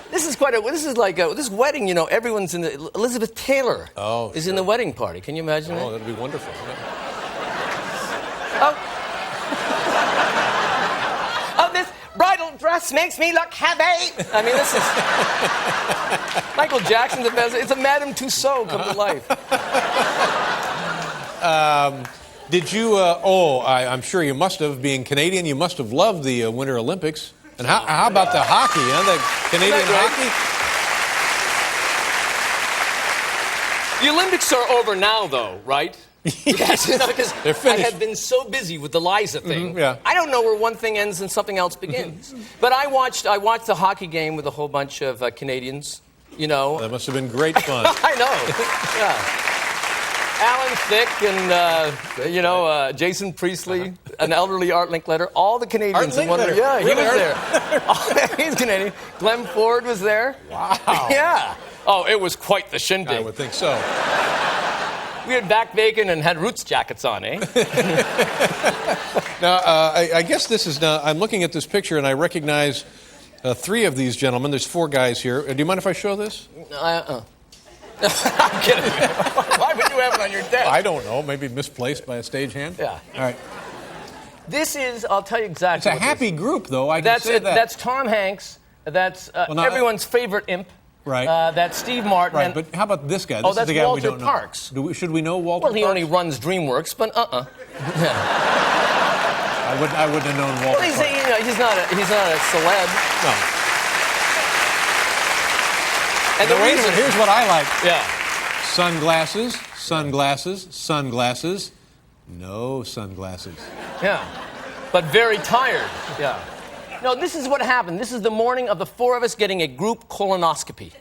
This wedding, you know, everyone's in the, Elizabeth Taylor is in the wedding party. Can you imagine that? Oh, that'd be wonderful. Yeah. Oh, this bridal dress makes me look happy. I mean, this is Michael Jackson's the best. It's a Madame Tussauds come to life. Did you, I'm sure you must have, being Canadian, you must have loved the Winter Olympics. And how about the hockey, the Canadian hockey? The Olympics are over now, though, right? Yes, because They're finished. I have been so busy with the Liza thing. Yeah. I don't know where one thing ends and something else begins. But I watched the hockey game with a whole bunch of Canadians, you know. That must have been great fun. I know, yeah. Alan Thicke and, Jason Priestley, an elderly Art Linkletter, all the Canadians. Art Linkletter? Yeah, he Really, was there. He's Canadian. Glenn Ford was there. Wow. Yeah. Oh, it was quite the shindig. I would think so. We had back bacon and had Roots jackets on, eh? Now, I guess this is now, I'm looking at this picture and I recognize 3 of these gentlemen. There's 4 guys here. Do you mind if I show this? I'm kidding. Why would you have it on your desk? I don't know. Maybe misplaced by a stagehand? Yeah. All right. This is, I'll tell you exactly. It's a what happy this is. group, though. I can That's say it. that. That's Tom Hanks. That's now, everyone's favorite imp. Right. That's Steve Martin. Right, and, but how about this guy? This oh, is that's the guy Walter we don't Parks. know. Should we know Walter Well, he Parks? only runs DreamWorks, but I wouldn't have known Walter Well, he's Parks. he's not a celeb. No. And Now, wait a minute. Here's what I like. Yeah. Sunglasses, sunglasses, sunglasses. No sunglasses. Yeah. But very tired. Yeah. No, this is what happened. This is the morning of the 4 of us getting a group colonoscopy.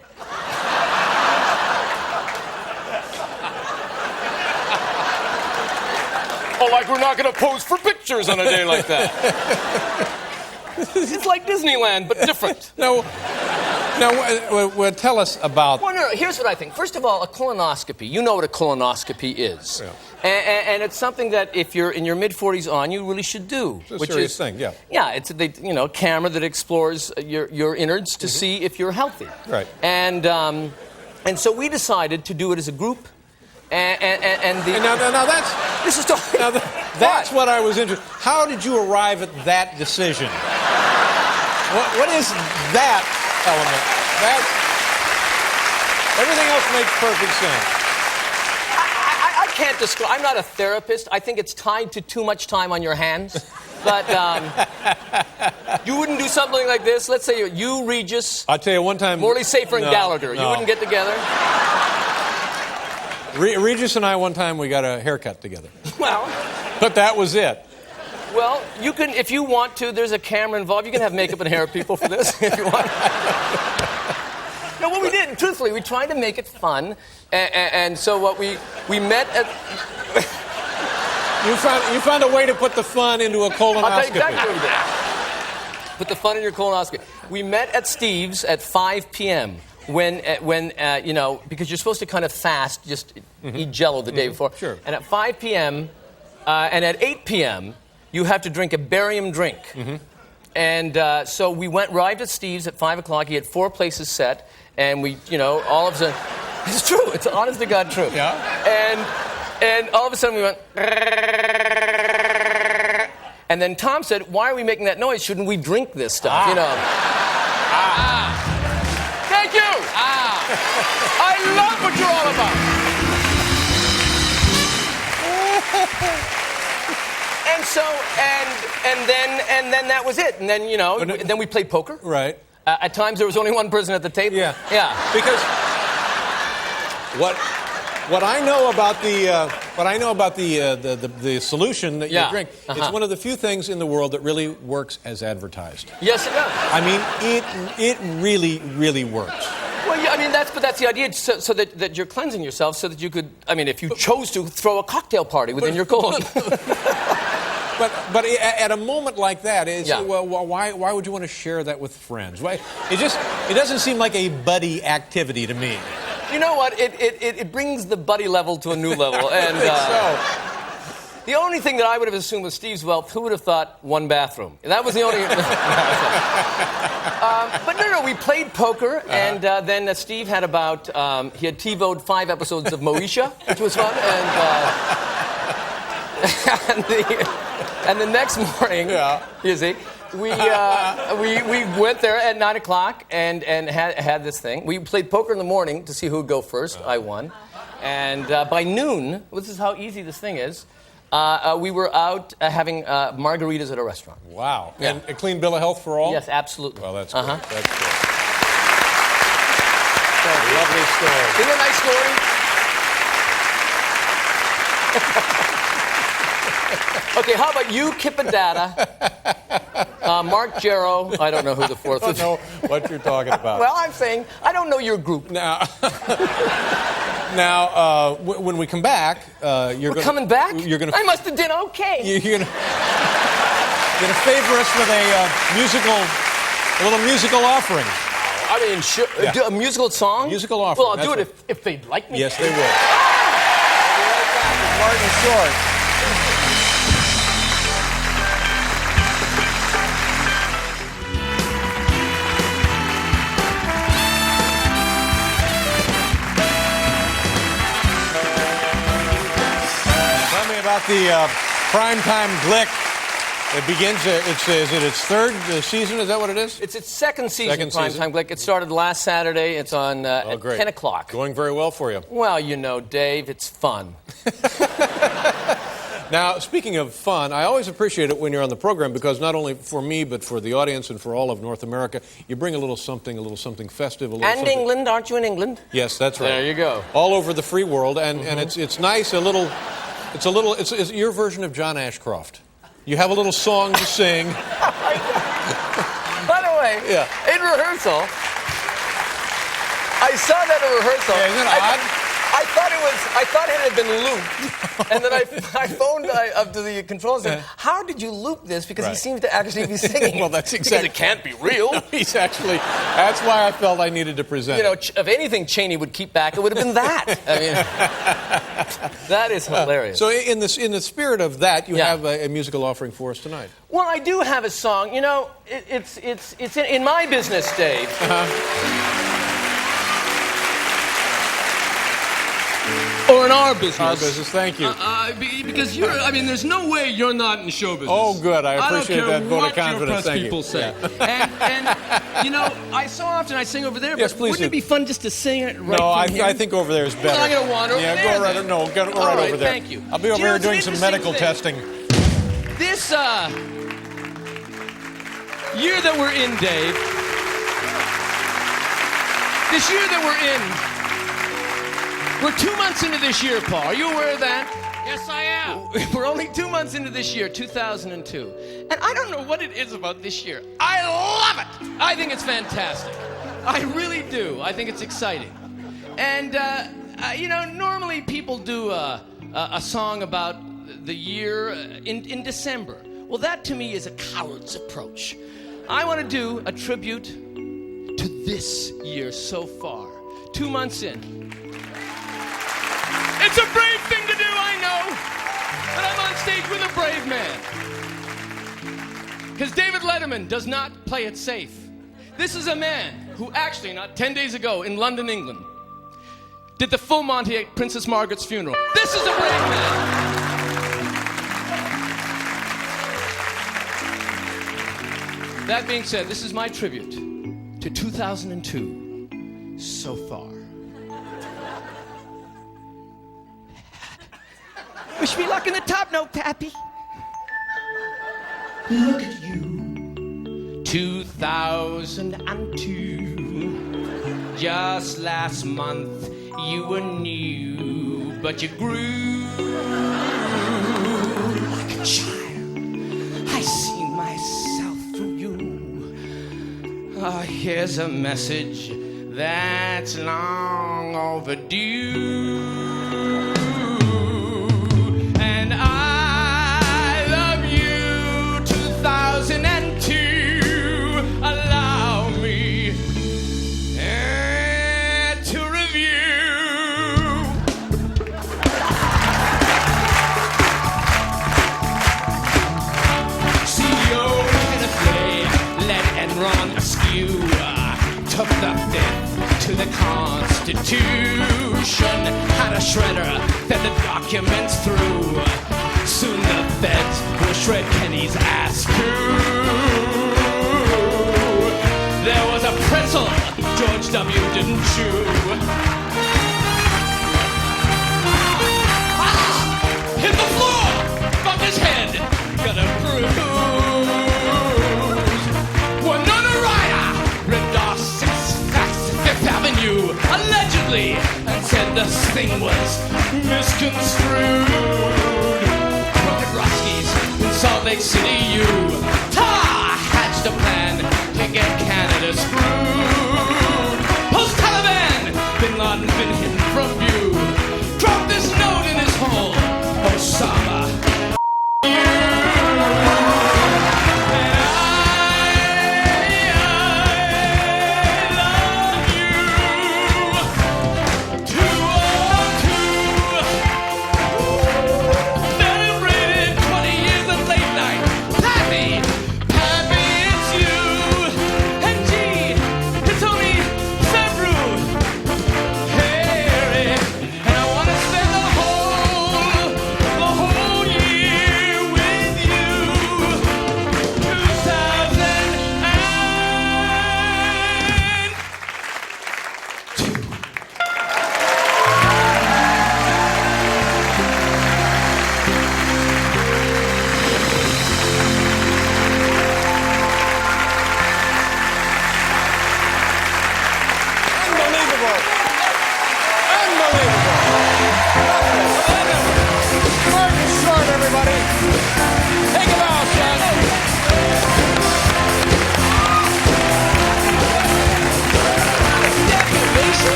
Oh, like we're not going to pose for pictures on a day like that. It's like Disneyland, but different. No. Now, tell us about... Well, no, here's what I think. First of all, a colonoscopy. You know what a colonoscopy is. Yeah. And it's something that if you're in your mid-40s on, you really should do. It's a serious thing, yeah. Yeah, it's a camera that explores your innards to see if you're healthy. Right. And so we decided to do it as a group. And now that's... This is talking... Now that's what I was interested. How did you arrive at that decision? What is that element? Everything else makes perfect sense. I can't describe. I'm not a therapist. I think it's tied to too much time on your hands. But you wouldn't do something like this. Let's say you, Regis. I'll tell you one time. Morley Safer and Gallagher. No. You wouldn't get together. Regis and I one time we got a haircut together. Well. But that was it. Well, you can, if you want to, there's a camera involved. You can have makeup and hair people for this if you want. No, what we did, truthfully, we tried to make it fun. And so what we met at... You found a way to put the fun into a colonoscopy. I'll tell you exactly what we did. Put the fun in your colonoscopy. We met at Steve's at 5 p.m. when because you're supposed to kind of fast, just eat Jell-O the day before. Sure. And at 5 p.m. And at 8 p.m., you have to drink a barium drink. And so we arrived at Steve's at 5 o'clock. He had 4 places set. And we, all of a sudden... It's true. It's honest to God true. Yeah. And all of a sudden we went... And then Tom said, why are we making that noise? Shouldn't we drink this stuff? Thank you! I love what you're all about. And so, and then that was it. And then, then we played poker. Right. At times there was only one person at the table. Yeah. Yeah. Because what I know about the solution that you drink, it's one of the few things in the world that really works as advertised. Yes, it does. I mean, it really, really works. Well, yeah, I mean, that's the idea, so that you're cleansing yourself so that you could, if you chose to, throw a cocktail party within your colon. But at a moment like that, why would you want to share that with friends? Why? It doesn't seem like a buddy activity to me. You know what? It brings the buddy level to a new level. And the only thing that I would have assumed with Steve's wealth, who would have thought one bathroom? That was the only... But no, we played poker, and then Steve had about... he had TiVo'd 5 episodes of Moesha, which was fun, and the next morning, you see, we went there at 9 o'clock and had this thing. We played poker in the morning to see who would go first. I won. And by noon, this is how easy this thing is, we were out having margaritas at a restaurant. Wow. Yeah. And a clean bill of health for all? Yes, absolutely. Well, that's good. That's good. Lovely story. Isn't it a nice story? Okay, how about you, Kippadata, Mark Jarrow, I don't know who the fourth is. I don't know what you're talking about. Well, I'm saying, I don't know your group. Now, when we come back, you're coming back? You're gonna. I must have done okay. You're gonna favor us with a little musical offering. I mean, do a musical song? Musical offering. Well, I'll do it if they'd like me. Yes, they will. Martin Short. Tell me about the primetime Glick. It begins, is it its third season? Is that what it is? It's its second season, Second season. Primetime Glick. It started last Saturday. It's on at Great. 10 o'clock. Going very well for you. Well, you know, Dave, it's fun. Now, speaking of fun, I always appreciate it when you're on the program because not only for me, but for the audience and for all of North America, you bring a little something festive. And something. England, aren't you in England? Yes, that's right. There you go. All over the free world, and it's nice. It's your version of John Ashcroft. You have a little song to sing. By the way, Yeah. in rehearsal, I saw that at rehearsal. Yeah, isn't it odd? I thought it had been looped, and then I phoned up to the controls and said, "How did you loop this? Because he Right. seems to actually be singing." Well, that's because exactly. it can't be real. No, that's why I felt I needed to present. You know, it. if anything Cheney would keep back, it would have been that. I mean, that is hilarious. So in the spirit of that, you Yeah. have a musical offering for us tonight. Well, I do have a song. You know, it's in my business, Dave. Or in our business. Our business, thank you. Because there's no way you're not in show business. Oh, good. I appreciate don't care that vote of what confidence. Your press Thank you. people say. Yeah. And you know, so often I sing over there, Yes, but please wouldn't it do. be fun just to sing it right No, from here? I think over there is better. Well, I'm going to wander over Yeah, there. go right. then. No, go All right right, over there. thank you. I'll be over You know, here it's an doing some interesting medical thing. testing. This year that we're in, Dave. This year that we're in. We're 2 months into this year, Paul. Are you aware of that? Yes, I am. We're only 2 months into this year, 2002. And I don't know what it is about this year. I love it! I think it's fantastic. I really do. I think it's exciting. And, you know, normally people do a song about the year in December. Well, that to me is a coward's approach. I want to do a tribute to this year so far. 2 months in. It's a brave thing to do, I know. But I'm on stage with a brave man. Because David Letterman does not play it safe. This is a man who actually, not 10 days ago, in London, England, did the full Monty at Princess Margaret's funeral. This is a brave man. That being said, this is my tribute to 2002 so far. Wish me luck in the top note, Pappy. Look at you, 2002. Just last month you were new, but you grew like a child. I see myself through you. Here's a message that's long overdue. And I love you, 2002. Allow me to review. CEO Kenneth Ray led Enron askew, took the fifth to the Constitution, had a shredder, fed the documents through. Soon the feds will shred Kenny's ass too. There was a pretzel George W. didn't chew. Hit the floor, bumped his head, got a bruise. Winona Ryder ripped off 6th Avenue, allegedly, and said this thing was misconstrued. Crooked Ruskies in Salt Lake City, Utah, hatched a plan to get Canada screwed. Post-Taliban, Bin Laden been hidden from view. Drop this note in his home, Osama.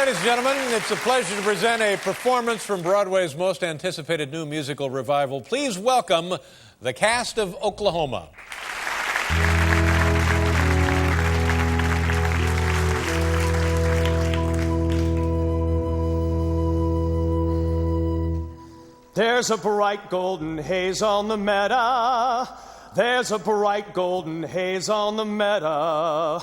ladies and gentlemen, it's a pleasure to present a performance from Broadway's most anticipated new musical revival. Please welcome the cast of Oklahoma. There's a bright golden haze on the meadow. There's a bright golden haze on the meadow.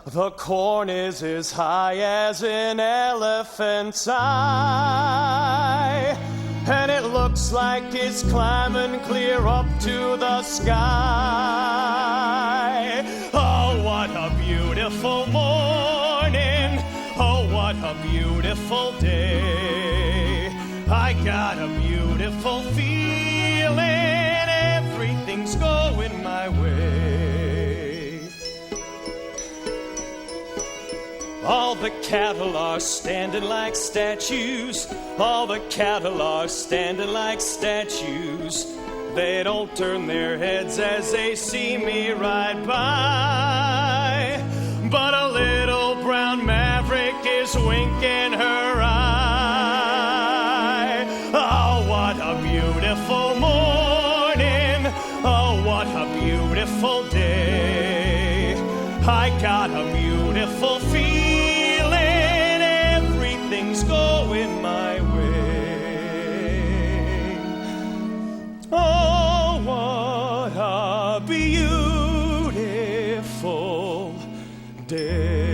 The corn is as high as an elephant's eye, and it looks like it's climbing clear up to the sky. Oh, what a beautiful morning. Oh, what a beautiful day. I got a beautiful feeling. Everything's going my way. All the cattle are standing like statues. All the cattle are standing like statues. They don't turn their heads as they see me ride by. But a little brown maverick is winking her eye. Oh, what a beautiful morning. Oh, what a beautiful day. I got a beautiful feeling. Everything's going my way. Oh, what a beautiful day.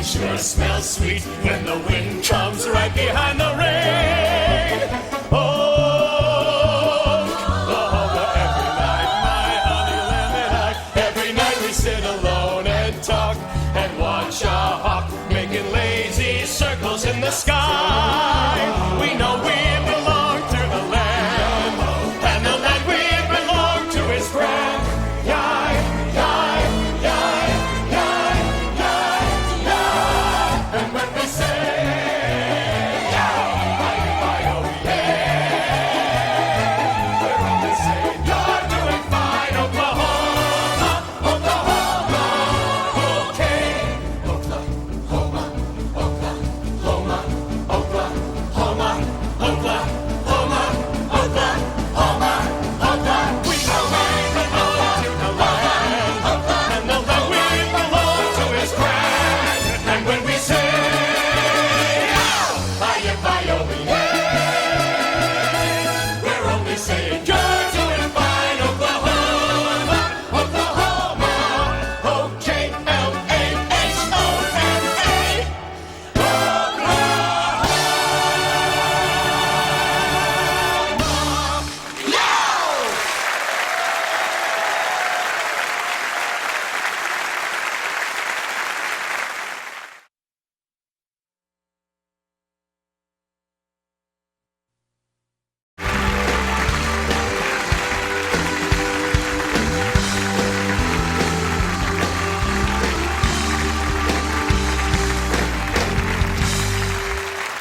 Sure smells sweet when the wind comes right behind the rain. Oh, Oklahoma, every night, my honey lemon eye. Every night we sit alone and talk and watch a hawk making lazy circles in the sky. We know we belong to the land, and the land we belong to is grand.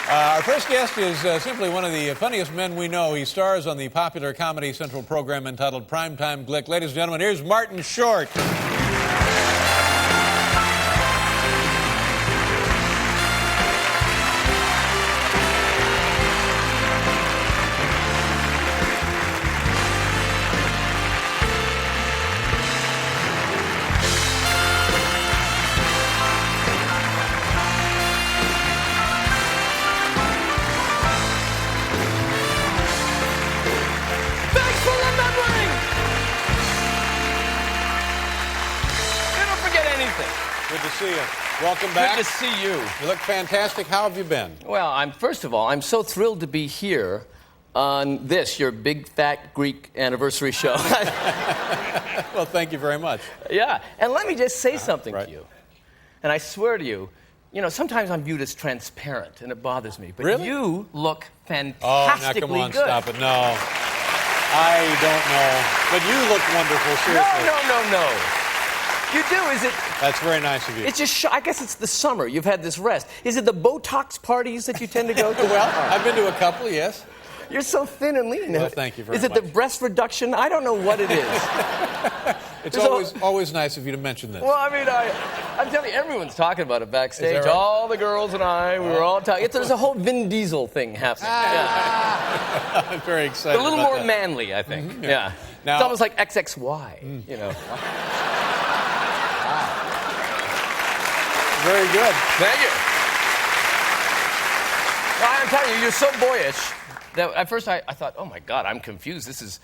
Our first guest is simply one of the funniest men we know. He stars on the popular Comedy Central program entitled Primetime Glick. Ladies and gentlemen, here's Martin Short. Good to see you. Welcome back. Good to see you. You look fantastic. How have you been? Well, first of all, I'm so thrilled to be here on this, your big fat Greek anniversary show. Well, thank you very much. Yeah, and let me just say something to you. And I swear to you, you know, sometimes I'm viewed as transparent, and it bothers me. But really? You look fantastically good. Oh, now come on, good. stop it. No, I don't know. But you look wonderful, seriously. No. You do, is it? That's very nice of you. It's just, I guess it's the summer. You've had this rest. Is it the Botox parties that you tend to go to? Well, I've been to a couple, yes. You're so thin and lean. Well, thank you very much. Is it the breast reduction? I don't know what it is. It's always nice of you to mention this. Well, I mean, I'm telling you, everyone's talking about it backstage. Is that right? All the girls and I, we were all talking. There's a whole Vin Diesel thing happening. Yeah. I'm very excited. A little about more that. manly, I think. Mm-hmm. Yeah. Now- It's almost like XXY, you know. Very good. Thank you. Well, I'm telling you, you're so boyish that at first I thought, oh my God, I'm confused. This is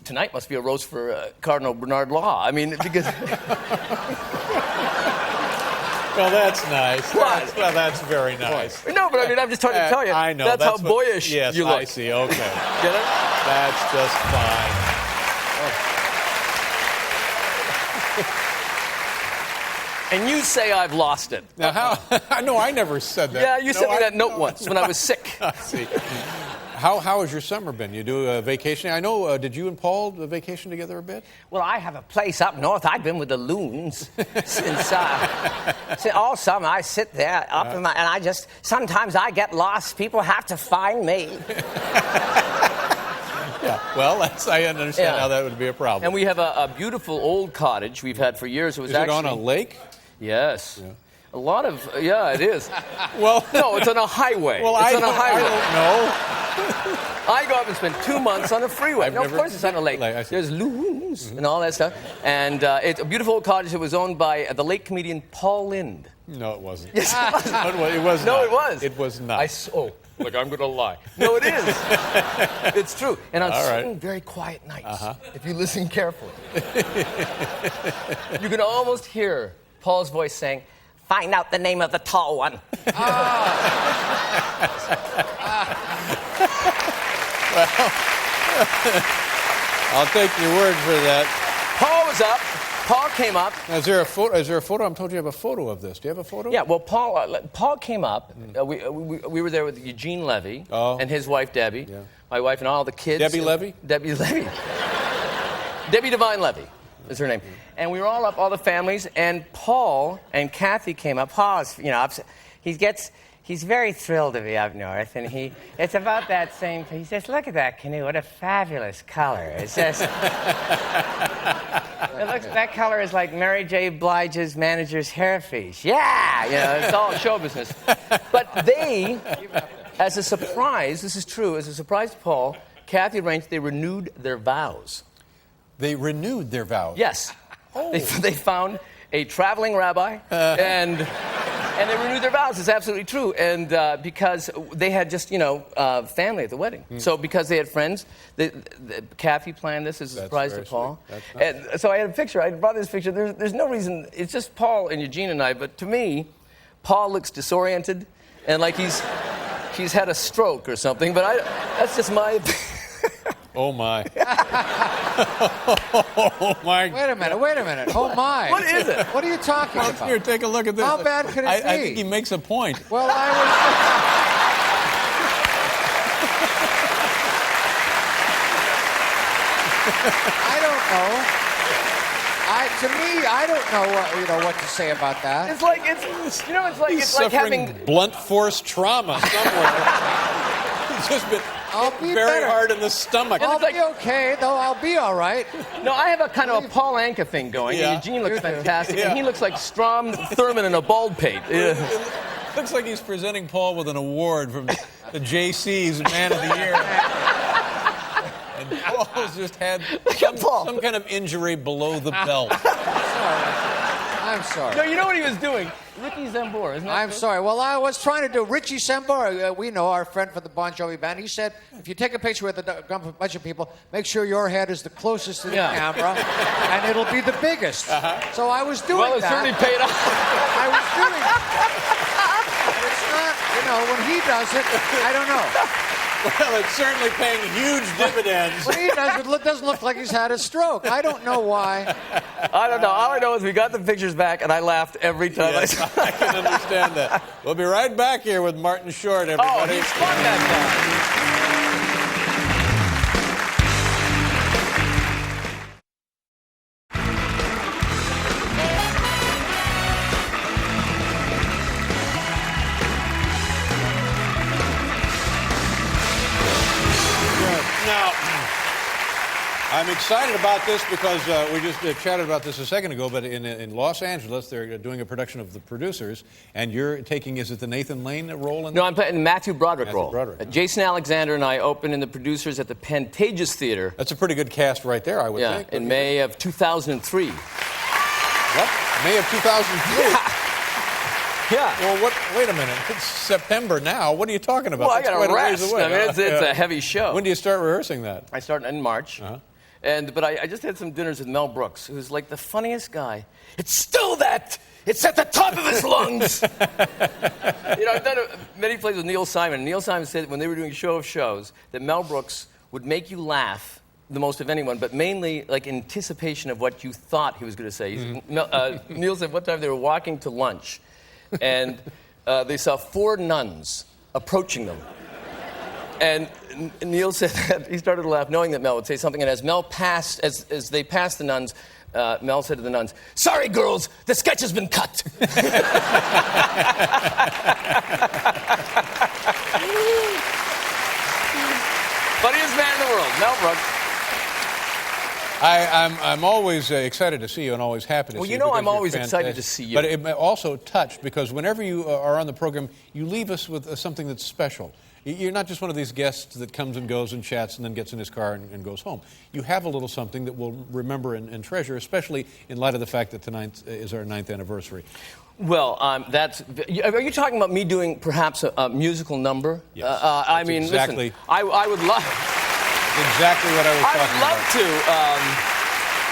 tonight must be a roast for Cardinal Bernard Law. I mean, because Well, that's nice. What? That's very nice. no, but I mean, I'm just trying to tell you. I know. That's how boyish yes, you look. I see. Okay. Get it? That's just fine. And you say I've lost it. Now, how? No, I never said that. Yeah, you sent me that note once when I was sick. I see. How has your summer been? You do a vacation? I know, did you and Paul vacation together a bit? Well, I have a place up north. I've been with the loons since all summer. I sit there up and I just, sometimes I get lost. People have to find me. Yeah, well, I understand how that would be a problem. And we have a beautiful old cottage we've had for years. It was Is actually it on a lake? Yes. Yeah. A lot of, yeah, it is. Well, No, it's on a highway. well, it's I on a highway. don't know. I go up and spend 2 months on a freeway. I've Of never- course it's on a lake. I see. There's loons and all that stuff. And it's a beautiful old cottage that was owned by the late comedian Paul Lynde. No, it wasn't. Yes, it was. It was No, not. it was. It was not. Look, I'm going to lie. No, it is. It's true. And on All right. certain very quiet nights, if you listen carefully, you can almost hear Paul's voice saying, Find out the name of the tall one. I'll take your word for that. Paul was up. Paul came up. Now, is there a photo? I'm told you have a photo of this. Do you have a photo? Yeah, well, Paul came up. We were there with Eugene Levy and his wife, Debbie, my wife, and all the kids. Debbie Levy? Debbie Levy. Debbie Divine Levy is her name. And we were all up, all the families, and Paul and Kathy came up. Paul is, He's very thrilled to be up north, and it's about that same, he says, look at that canoe, what a fabulous color. It's just, that color is like Mary J. Blige's manager's hairpiece. Yeah, it's all show business. But they, as a surprise, this is true, as a surprise to Paul, Kathy arranged, they renewed their vows. They renewed their vows. Yes. Oh. They found a traveling rabbi, and they renewed their vows. It's absolutely true. And because they had just, family at the wedding. So because they had friends, Kathy planned this as a surprise to Paul. And so I had a picture. I brought this picture. There's no reason. It's just Paul and Eugene and I. But to me, Paul looks disoriented and like he's had a stroke or something. But that's just my opinion. Oh, my. Oh, my. Wait a minute. Oh, my. What is it? What are you talking about? Here, take a look at this. How bad could it be? I think he makes a point. Well, I don't know. To me, I don't know what to say about that. It's like He's it's like suffering having. blunt force trauma somewhere. He's just been I'll hit be very better. hard in the stomach. I'll be okay, though. I'll be all right. No, I have a kind of a Paul Anka thing going. Yeah. And Eugene looks fantastic, Yeah. and he looks like Strom Thurmond in a bald pate. It looks like he's presenting Paul with an award from the JC's Man of the Year. And Paul's just had some kind of injury below the belt. I'm sorry. No, you know what he was doing? Ricky Zambor, isn't that I'm true? sorry. Well, I was trying to do Richie Sambora. We know our friend from the Bon Jovi band. He said, if you take a picture with a bunch of people, make sure your head is the closest to the camera, and it'll be the biggest. So I was doing Well, it that. certainly paid off. I was doing it. It's not, when he does it, I don't know. Well, it's certainly paying huge dividends. When he does it, doesn't look like he's had a stroke. I don't know why. I don't know. All I know is we got the pictures back, and I laughed every time I saw I can understand that. We'll be right back here with Martin Short, everybody. Oh, he's fun that Now, I'm excited about this because we just chatted about this a second ago, but in Los Angeles, they're doing a production of The Producers, and you're taking, is it the Nathan Lane role in No, I'm playing the Matthew Broderick role. Broderick. Jason Alexander and I opened in The Producers at the Pantages Theater. That's a pretty good cast right there, I would think. In May of 2003. What? May of 2003? Yeah. Well, wait a minute. It's September now. What are you talking about? Well, I That's got to quite a ways rest. away. I mean, it's a heavy show. When do you start rehearsing that? I start in March. But I just had some dinners with Mel Brooks, who's like the funniest guy. It's still that. It's at the top of his lungs. I've done many plays with Neil Simon. Neil Simon said when they were doing Show of Shows that Mel Brooks would make you laugh the most of anyone, but mainly like anticipation of what you thought he was going to say. Neil said one time they were walking to lunch, and they saw 4 nuns approaching them. And Neil said that he started to laugh, knowing that Mel would say something. And as Mel passed, as they passed the nuns, Mel said to the nuns, "Sorry, girls, the sketch has been cut." Funniest man in the world, Mel Brooks. I'm always excited to see you and always happy to see you. Well, you know because I'm you're always fantastic. excited to see you. But it also touched because whenever you are on the program, you leave us with something that's special. You're not just one of these guests that comes and goes and chats and then gets in his car and goes home. You have a little something that we'll remember and treasure, especially in light of the fact that tonight is our 9th anniversary. Well, are you talking about me doing perhaps a musical number? Yes. I mean, exactly. Listen, I would love... Exactly what I was talking about. I would love to.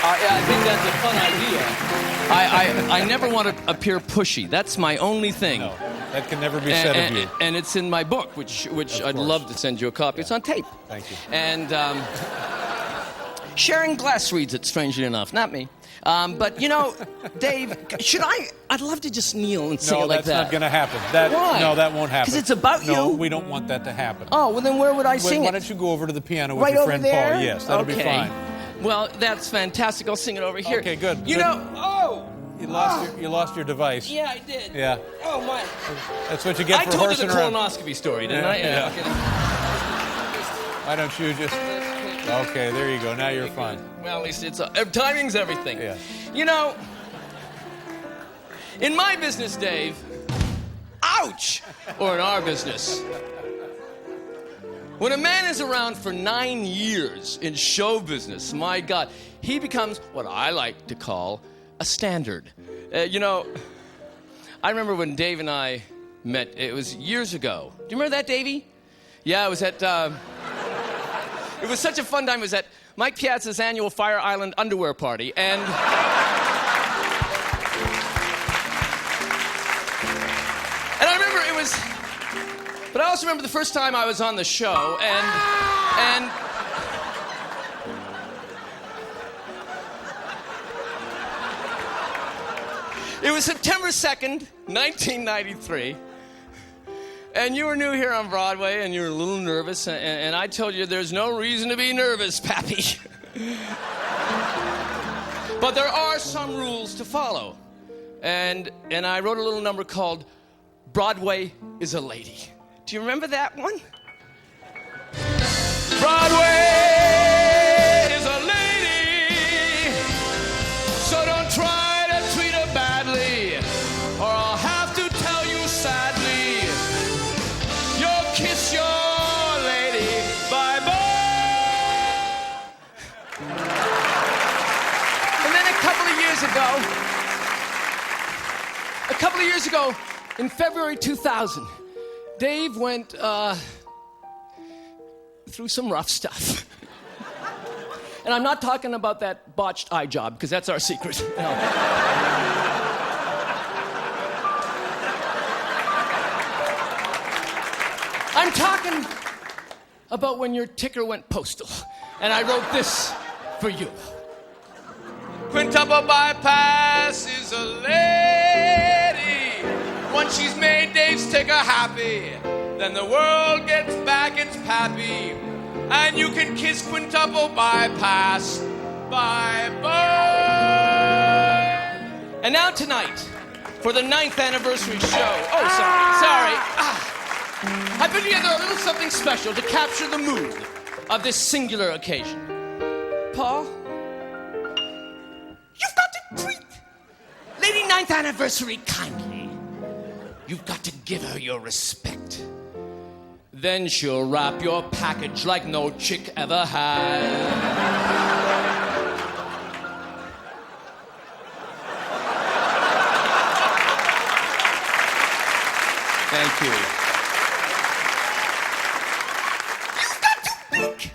I think that's a fun idea. I never want to appear pushy. That's my only thing. No, that can never be said of you. And it's in my book, which I'd love to send you a copy. Yeah. It's on tape. Thank you. And Sharon Glass reads it, strangely enough, not me. But, Dave, I'd love to just kneel and sing it like that. No, that's not going to happen. Why? No, that won't happen. Because it's about you. No, we don't want that to happen. Oh, well, then where would I sing it? Why don't you go over to the piano with right your friend over there? Paul? Yes, that'll be fine. Well, that's fantastic. I'll sing it over here. Okay, good. You lost your device. Yeah, I did. Yeah. Oh, my. That's what you get for horsing around. I told you the colonoscopy story, didn't I? Yeah. Why don't you just... Okay, there you go. Now you're fine. Well, at least timing's everything. Yeah. In my business, Dave, ouch! Or in our business, when a man is around for 9 years in show business, my God, he becomes what I like to call a standard. I remember when Dave and I met, it was years ago. Do you remember that, Davey? Yeah, it was at... It was such a fun time. It was at Mike Piazza's annual Fire Island underwear party, and I remember it was. But I also remember the first time I was on the show, and it was September 2nd, 1993. And you were new here on Broadway, and you were a little nervous, and I told you there's no reason to be nervous, Pappy. But there are some rules to follow. And I wrote a little number called Broadway is a Lady. Do you remember that one? Broadway is a lady, so don't try to treat her badly, or I'll have to tell you sadly. Kiss your lady bye-bye. And then a couple of years ago, in February 2000, Dave went through some rough stuff. And I'm not talking about that botched eye job, because that's our secret. No. I'm talking about when your ticker went postal, and I wrote this for you. Quintuple bypass is a lady. Once she's made Dave's ticker happy, then the world gets back its pappy, and you can kiss quintuple bypass bye-bye. And now tonight, for the 9th anniversary show. Oh, sorry. I've put together a little something special to capture the mood of this singular occasion. Paul, you've got to treat Lady 9th Anniversary kindly. You've got to give her your respect. Then she'll wrap your package like no chick ever had. Thank you. You've got to bake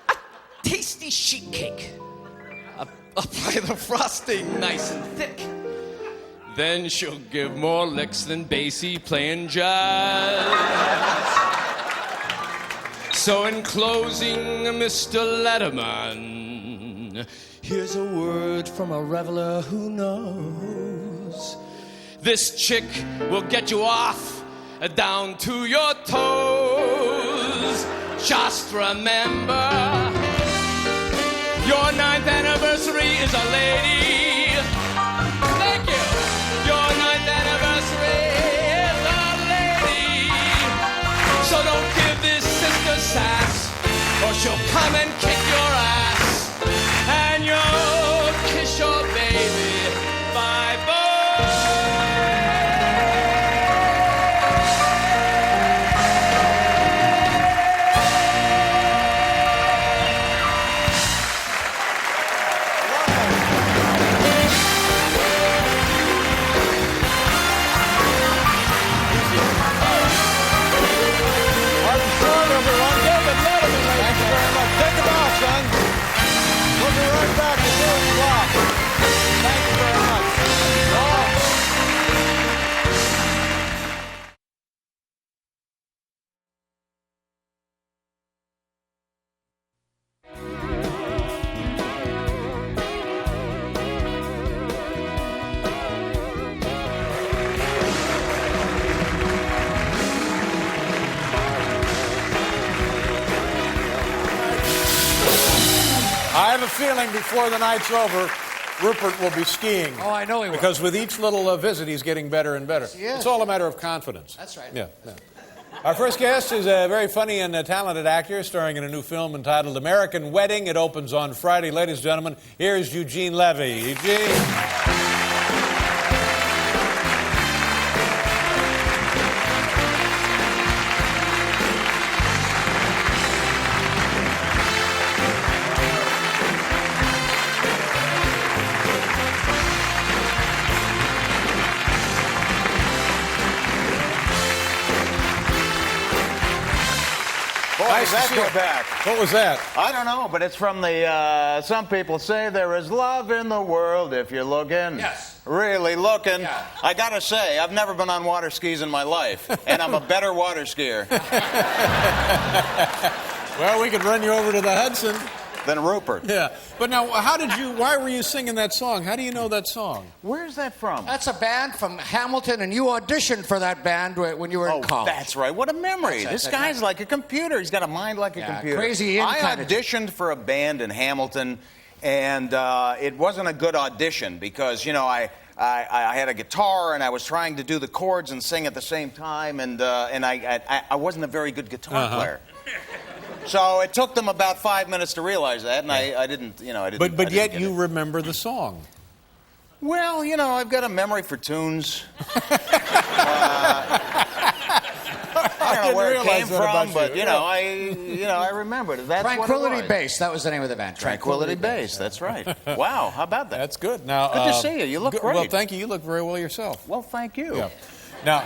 a tasty sheet cake. Apply the frosting nice and thick. Then she'll give more licks than Basie playing jazz. So in closing, Mr. Letterman, here's a word from a reveler who knows. This chick will get you off down to your toes. Just remember, your 9th anniversary is a lady. Thank you. Your 9th anniversary is a lady. So don't give this sister sass, or she'll come and kick your ass. And you'll kiss your baby bye-bye. I have a feeling before the night's over, Rupert will be skiing. Oh, I know he will. Because with each little visit, he's getting better and better. Yes. It's all a matter of confidence. That's right. Yeah. Our first guest is a very funny and talented actor starring in a new film entitled American Wedding. It opens on Friday. Ladies and gentlemen, here's Eugene Levy. Eugene. Nice that go back? What was that? I don't know, but it's from the, some people say there is love in the world if you're looking. Yes. Really looking. Yeah. I gotta say, I've never been on water skis in my life, and I'm a better water skier Well, we could run you over to the Hudson. than Rupert. Yeah. But now, why were you singing that song? How do you know that song? Where's that from? That's a band from Hamilton, and you auditioned for that band when you were in college. That's right. What a memory. This guy's like a computer. He's got a mind like a computer. Crazy Ian I kinda auditioned for a band in Hamilton, and it wasn't a good audition because, you know, I had a guitar, and I was trying to do the chords and sing at the same time, and I wasn't a very good guitar player. So it took them about 5 minutes to realize that, and I didn't, you know, I didn't. But yet you remember the song. Well, you know, I've got a memory for tunes. I don't know where it came from, but you know, I remembered it. That's Tranquility what it was. Bass. That was the name of the band. Tranquility Bass. That's right. Wow, how about that? That's good. Now, Good to see you. You look great. Well, thank you. You look very well yourself. Well, thank you. Yeah. Now,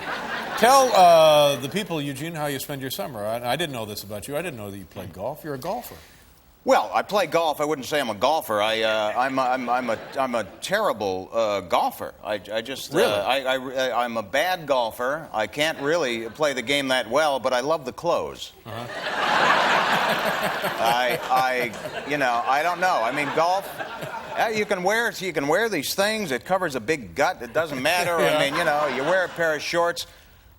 tell the people, Eugene, how you spend your summer. I didn't know this about you. I didn't know that you played golf. You're a golfer. Well, I play golf. I wouldn't say I'm a golfer. I'm a terrible golfer. I just Really? I'm a bad golfer. I can't really play the game that well, but I love the clothes. You know, I don't know. I mean, golf. You can wear these things. It covers a big gut. It doesn't matter. Yeah. I mean, you know, you wear a pair of shorts.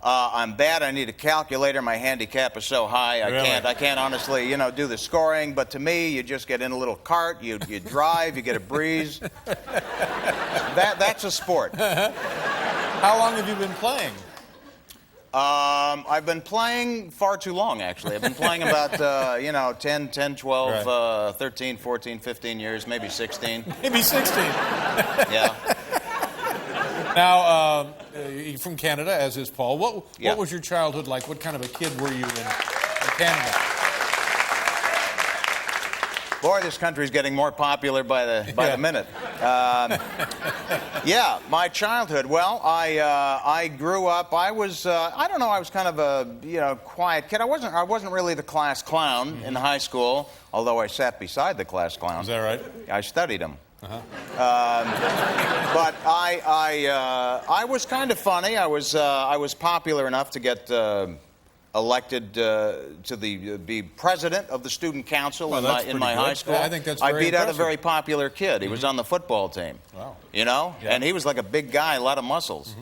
I'm bad. I need a calculator. My handicap is so high. I can't honestly, you know, do the scoring. But to me, you just get in a little cart. You drive. You get a breeze. That's a sport. How long have you been playing? I've been playing far too long, actually. I've been playing about, 10, 12, 13, 14, 15 years, maybe 16. Maybe 16. Yeah. Now, you're from Canada, as is Paul. What Yeah. was your childhood like? What kind of a kid were you in Canada? Boy, this country's getting more popular by the minute. Yeah, my childhood. Well, I grew up. I was I don't know. I was kind of a quiet kid. I wasn't really the class clown in high school. Although I sat beside the class clown. Is that right? I studied him. But I was kind of funny. I was popular enough to get elected to be president of the student council in my high school. Yeah, I think that's I very beat out a impressive. very popular kid. He was on the football team. Wow. Yeah. And he was like a big guy, a lot of muscles.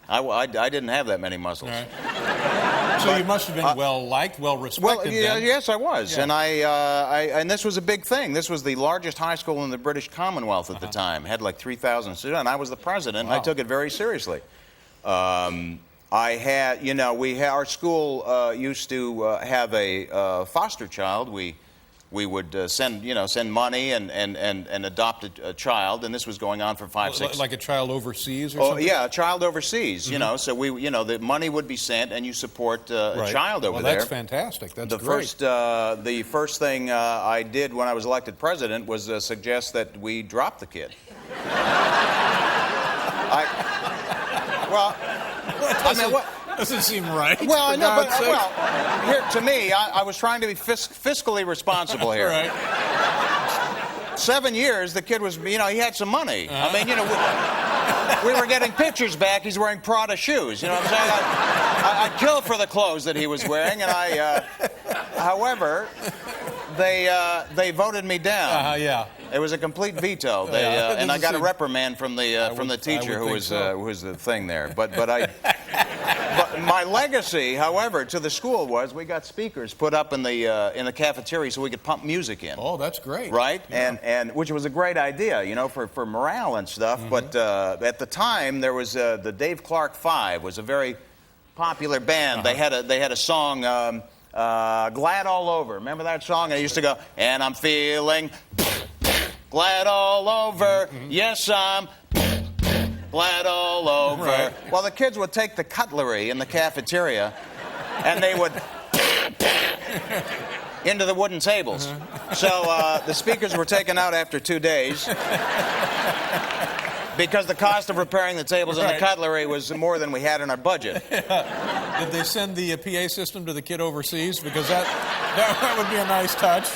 I didn't have that many muscles. All right. So you must have been well-liked, well-respected Well, then. yes, I was, Yeah. and and this was a big thing. This was the largest high school in the British Commonwealth at the time. Had like 3,000 students. And I was the president. And I Wow. took it very seriously. I had, our school used to have a foster child. We would send money and adopt a child, and this was going on for 5, 6. Like a child overseas or Oh something? yeah, a child overseas. So the money would be sent, and you support a child over there. Well, that's fantastic. That's The great. the first thing I did when I was elected president was suggest that we drop the kid. Doesn't seem right. Well, I for know, but God's sake. here to me, I was trying to be fiscally responsible here. Right. 7 years, the kid was, he had some money. I mean, we were getting pictures back. He's wearing Prada shoes. You know what I'm saying? I'd kill for the clothes that he was wearing, and however, they voted me down. Yeah. It was a complete veto. And I got a reprimand from the teacher who was the thing there. But my legacy, however, to the school was we got speakers put up in the cafeteria so we could pump music in. Oh, that's great. Right? Yeah. And which was a great idea, for morale and stuff. But at the time there was the Dave Clark Five was a very popular band. They had a song. Glad All Over. Remember that song? I used to go, and I'm feeling glad all over. Yes, I'm glad all over. Right. Well, the kids would take the cutlery in the cafeteria, and they would into the wooden tables. So the speakers were taken out after 2 days. Because the cost of repairing the tables and the cutlery was more than we had in our budget. Did they send the PA system to the kid overseas? Because that would be a nice touch.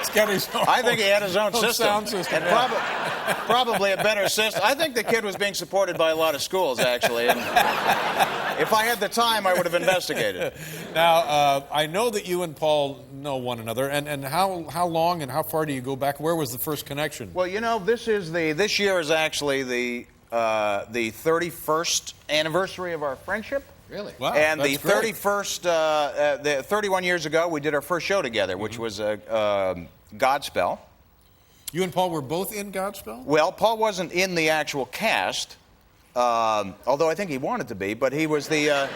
He's got his own, I think he had his own system. sound system. And probably a better system. I think the kid was being supported by a lot of schools, actually. And if I had the time, I would have investigated. Now, I know that you and Paul know one another. And how long and how far do you go back? Where was the first connection? Well, this year is actually the 31st anniversary of our friendship. Really? Wow, And the that's great. 31 years ago, we did our first show together, which was Godspell. You and Paul were both in Godspell? Well, Paul wasn't in the actual cast, although I think he wanted to be, but he was the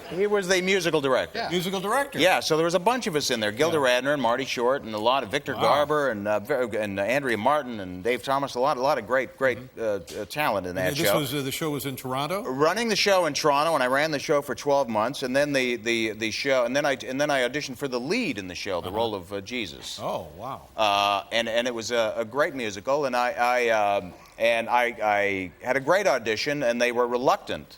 he was the musical director. Yeah. Musical director? Yeah, so there was a bunch of us in there. Gilda Radner and Marty Short and a lot of Victor Garber and Andrea Martin and Dave Thomas. A lot of great talent in that show. The show was in Toronto? Running the show in Toronto, and I ran the show for 12 months, and then the show, and then I auditioned for the lead in the show, the role of Jesus. Oh, wow. And it was a great musical, and I had a great audition, and they were reluctant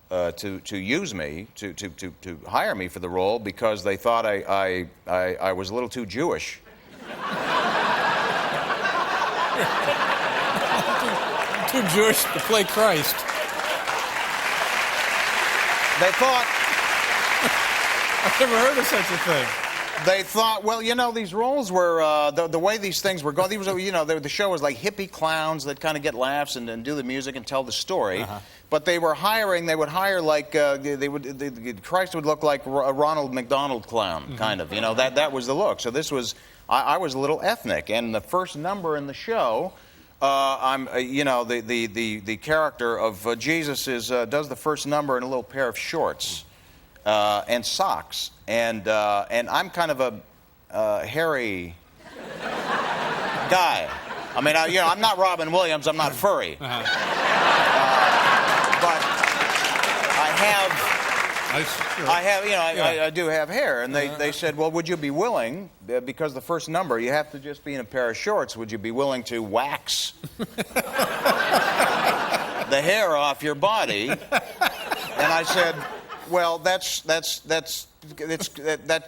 to use me to hire me for the role because they thought I was a little too Jewish. Too Jewish to play Christ. They thought. I've never heard of such a thing. They thought, well, these roles were the way these things were going. These were, the show was like hippie clowns that kind of get laughs and do the music and tell the story. But they were hiring. They would hire like Christ would look like a Ronald McDonald clown, kind of. That was the look. So this was I was a little ethnic, and the first number in the show you know, the character of Jesus does the first number in a little pair of shorts and socks, and I'm kind of a hairy guy. I mean, you know, I'm not Robin Williams. I'm not furry, but I do have hair, and they said, well, would you be willing, because the first number you have to just be in a pair of shorts, would you be willing to wax the hair off your body? And I said, well, that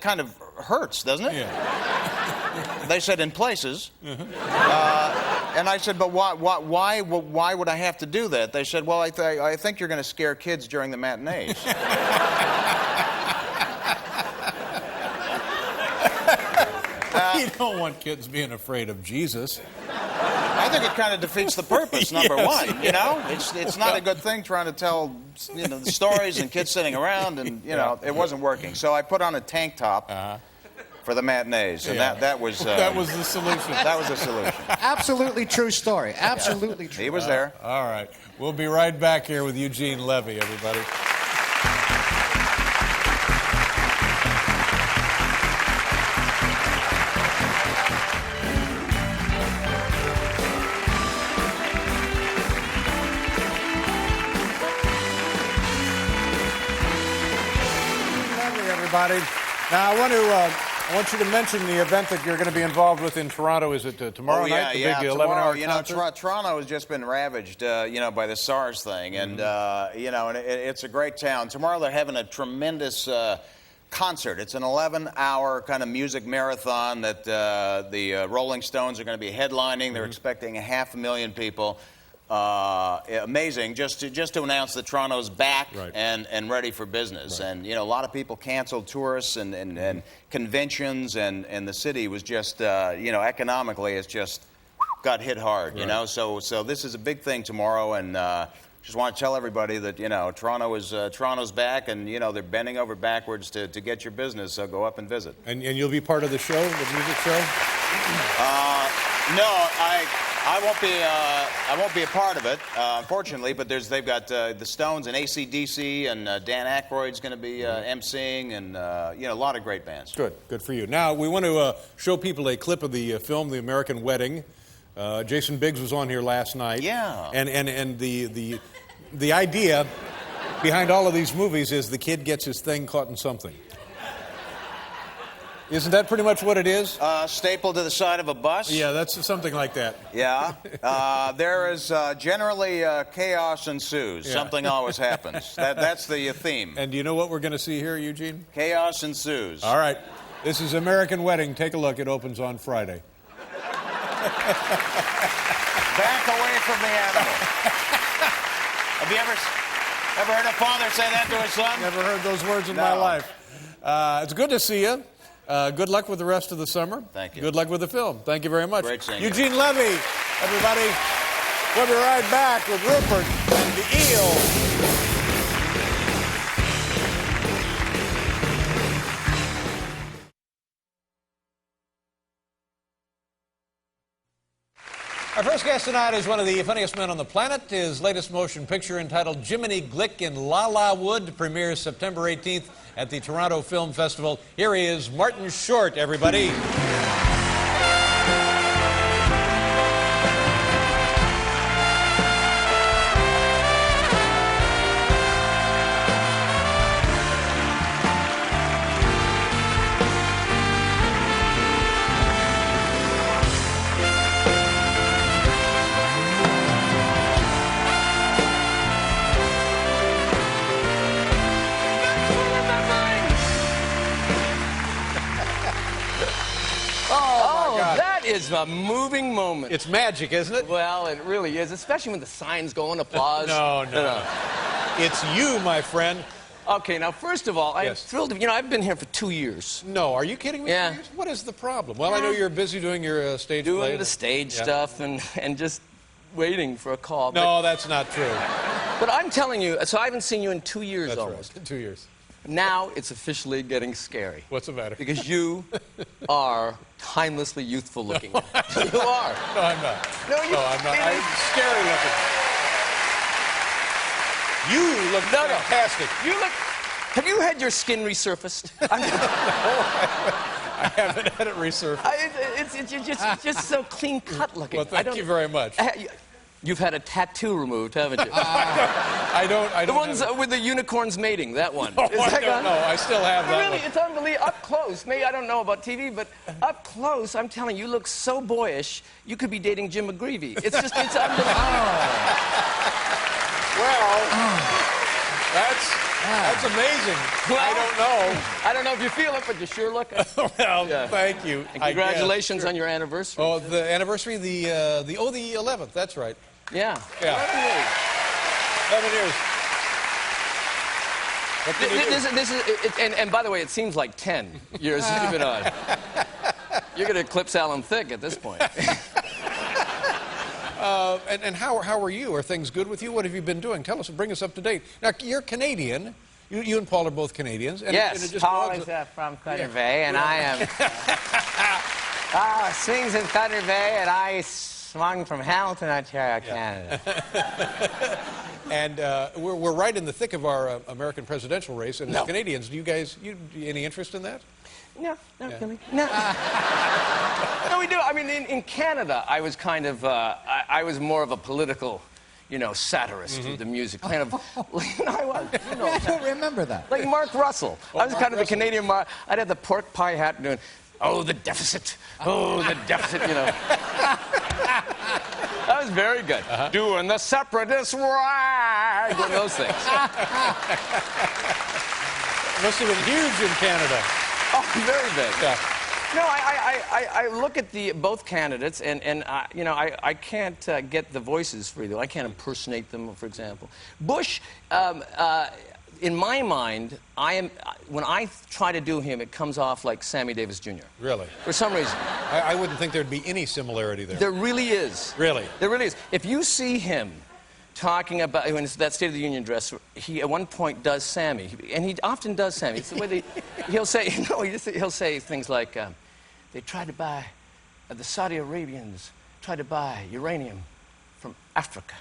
kind of hurts, doesn't it? Yeah. They said in places. And I said, but why would I have to do that? They said, well, I think you're going to scare kids during the matinees. You don't want kids being afraid of Jesus. I think it kind of defeats the purpose, number one. You know, it's not a good thing trying to tell, you know, the stories and kids sitting around, and you know, it wasn't working. So I put on a tank top for the matinees, and that was that was the solution. That was the solution. Absolutely true story. Absolutely true. He was there. All right, we'll be right back here with Eugene Levy, everybody. Everybody. Now, I want you to mention the event that you're going to be involved with in Toronto. Is it tomorrow night? The big 11-hour concert? Toronto has just been ravaged, you know, by the SARS thing, and you know, and it's a great town. Tomorrow they're having a tremendous concert. It's an 11-hour kind of music marathon that the Rolling Stones are going to be headlining. They're expecting 500,000 people. Amazing, just to announce that Toronto's back and ready for business. And you know, a lot of people canceled tourists and conventions, and the city was just you know, economically it's just got hit hard. You know, so this is a big thing tomorrow, and just want to tell everybody that, you know, Toronto's back, and you know, they're bending over backwards to get your business. So go up and visit. And you'll be part of the show, the music show? No, I won't be a part of it, unfortunately. But they've got the Stones and AC/DC, and Dan Aykroyd's going to be emceeing, and you know, a lot of great bands. Good for you. Now we want to show people a clip of the film, The American Wedding. Jason Biggs was on here last night. Yeah. And the idea behind all of these movies is the kid gets his thing caught in something. Isn't that pretty much what it is? Stapled to the side of a bus? Yeah, that's something like that. Yeah. There is generally chaos ensues. Yeah. Something always happens. That's the theme. And do you know what we're going to see here, Eugene? Chaos ensues. All right. This is American Wedding. Take a look. It opens on Friday. Back away from the animal. Have you ever heard a father say that to his son? Never heard those words in my life. It's good to see you. Good luck with the rest of the summer. Thank you. Good luck with the film. Thank you very much. Great seeing Eugene Levy, everybody. We'll be right back with Rupert and the Eel. Our first guest tonight is one of the funniest men on the planet. His latest motion picture, entitled Jiminy Glick in La La Wood, premieres September 18th at the Toronto Film Festival. Here he is, Martin Short, everybody. Is a moving moment. It's magic, isn't it? Well, it really is, especially when the signs go and applause. No. It's you, my friend. Okay, now, first of all, I'm thrilled. You know, I've been here for 2 years. No, are you kidding me? Yeah. 2 years? What is the problem? Well, I know you're busy doing your stage play. Doing the stage stuff and just waiting for a call. No, that's not true. But I'm telling you, so I haven't seen you in 2 years that's almost. Right. 2 years. Now it's officially getting scary. What's the matter? Because you are timelessly youthful looking. You are. No, I'm not. No, I'm not. I'm scary looking. You look fantastic. You look. Have you had your skin resurfaced? I haven't had it resurfaced. It's just so clean cut looking. Well, thank you very much. You've had a tattoo removed, haven't you? I don't. The ones with the unicorns mating, that one. Oh, Is that I don't know. I still have that Really, one. it's unbelievable. Up close, maybe I don't know about TV, but up close, I'm telling you, you look so boyish, you could be dating Jim McGreevy. It's unbelievable. Well, that's amazing. Well, I don't know if you feel it, but you sure look it. don't know. Well, thank you. And congratulations on your anniversary. Oh, the anniversary, the 11th. That's right. Yeah. 11 years. What can you do? This is, and by the way, it seems like 10 years you've been on. You're going to eclipse Alan Thicke at this point. And how are you? Are things good with you? What have you been doing? Tell us, bring us up to date. Now, you're Canadian. You and Paul are both Canadians. And, Yes, and it just Paul is from Thunder Bay, and I am swings in Thunder Bay, and I swung from Hamilton, Ontario, Canada. And we're right in the thick of our American presidential race. And as Canadians, do you guys, any interest in that? No, not really. No. No, we do. I mean, in Canada, I was kind of, I was more of a political, satirist with the music. Kind of, I was. I don't remember that. Like Mark Russell. I was kind of the Canadian Mark. I'd have the pork pie hat doing, oh, the deficit. Oh, the deficit, That was very good. Doing the separatist rag. Doing those things. Must have been huge in Canada. Oh, very big. Yeah. No, I look at both candidates, and I can't get the voices for either. I can't impersonate them, for example. Bush, in my mind, when I try to do him, it comes off like Sammy Davis Jr. Really? For some reason. I wouldn't think there'd be any similarity there. There really is. Really? There really is. If you see him talking about, when it's that State of the Union address, he at one point does Sammy, and he often does Sammy. It's the way he'll say, he'll say things like, they tried to buy, the Saudi Arabians tried to buy uranium from Africa.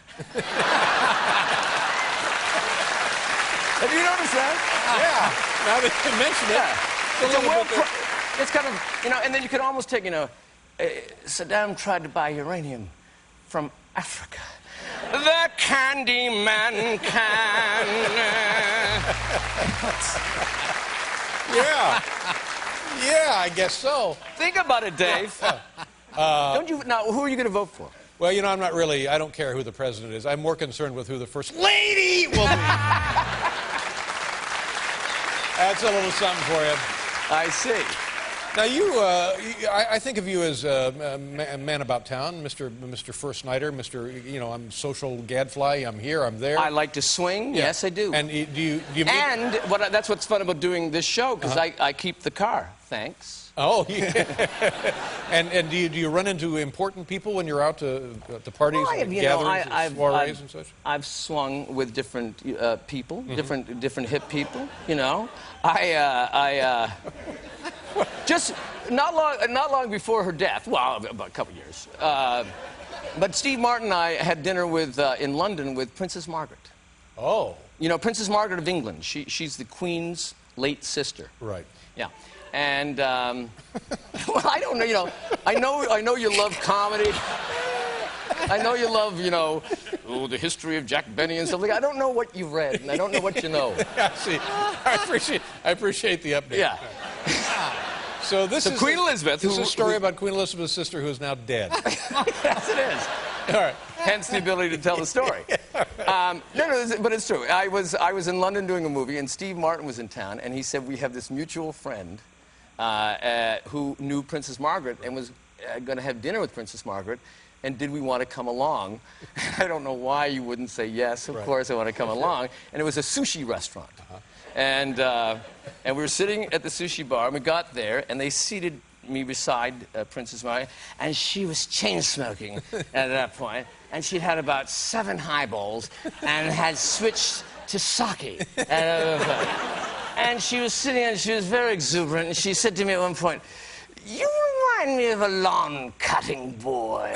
Have you noticed that? Yeah. Now that you mention it. It's kind of, and then you could almost take, Saddam tried to buy uranium from Africa. The candy man can. Yeah, I guess so. Think about it, Dave. Now, who are you going to vote for? Well, I'm not really, I don't care who the president is. I'm more concerned with who the first lady will be. That's a little something for you. I see. Now, I think of you as a man about town, Mr. First Nighter, I'm social gadfly, I'm here, I'm there. I like to swing, yes, I do. And do you meet... And that's what's fun about doing this show, because I keep the car, thanks. Oh, yeah. And do you run into important people when you're out at the parties and gatherings and soirees and such? I've swung with different people, different hip people, just not long before her death, well, about a couple years. But Steve Martin and I had dinner in London with Princess Margaret. Oh. Princess Margaret of England. She's the Queen's late sister. Right. Yeah. And well, I don't know. I know you love comedy. I know you love, the history of Jack Benny and stuff like that. I don't know what you've read, and I don't know what you know. See, I appreciate the update. Yeah. So this is Queen Elizabeth. This is a story about Queen Elizabeth's sister who is now dead. Yes, it is. All right. Hence the ability to tell the story. But it's true. I was in London doing a movie, and Steve Martin was in town, and he said, we have this mutual friend who knew Princess Margaret and was going to have dinner with Princess Margaret, and did we want to come along? I don't know why you wouldn't say yes. Of course I want to come along. And it was a sushi restaurant. And we were sitting at the sushi bar, and we got there, and they seated me beside Princess Margaret, and she was chain-smoking at that point, and she'd had about 7 highballs and had switched to sake. And she was sitting and she was very exuberant, and she said to me at one point, "You remind me of a lawn-cutting boy.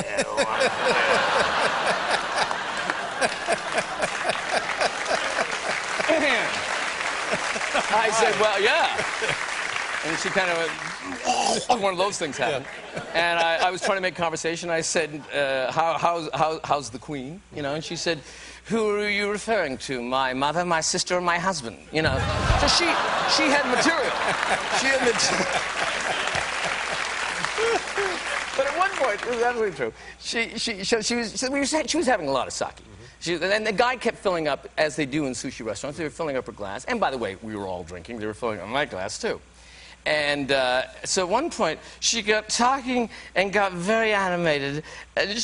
I said, well, yeah. And she kind of went, one of those things happened. And I was trying to make conversation. I said, how's the Queen? You know, and she said, who are you referring to? My mother, my sister, or my husband? You know. So she had material. She had material. But at one point, it was absolutely true. She was having a lot of sake. And the guy kept filling up, as they do in sushi restaurants. They were filling up her glass. And by the way, we were all drinking. They were filling up my glass, too. And so at one point, she got talking and got very animated. And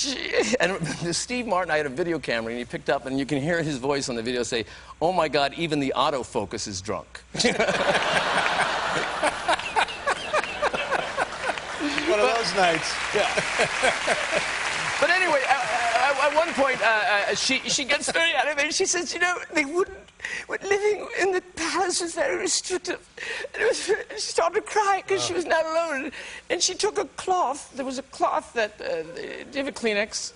Steve Martin, I had a video camera, and he picked up, and you can hear his voice on the video say, oh, my God, even the autofocus is drunk. One of those nights. Yeah. But anyway, at one point, she gets very animated. She says, you know, they wouldn't. Living in the palace was very restrictive. And she started to cry because she was not alone. And she took a cloth. There was a cloth that, do you have a Kleenex?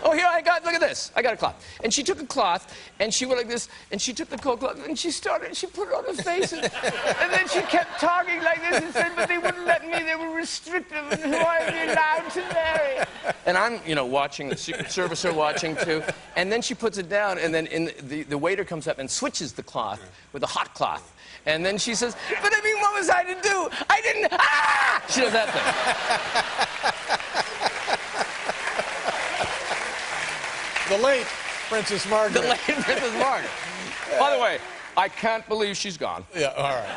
Oh, here, look at this. I got a cloth. And she took a cloth, and she went like this, and she took the cold cloth, and she put it on her face, and then she kept talking like this and said, but they wouldn't let me, they were restrictive, and who I'd be allowed to marry. And I'm, you know, watching, the Secret Service are watching, too, and then she puts it down, and then the waiter comes up and switches the cloth with a hot cloth. And then she says, but I mean, what was I to do? I didn't, ah! She does that thing. The late Princess Margaret. The late Princess Margaret. By the way, I can't believe she's gone. Yeah, all right.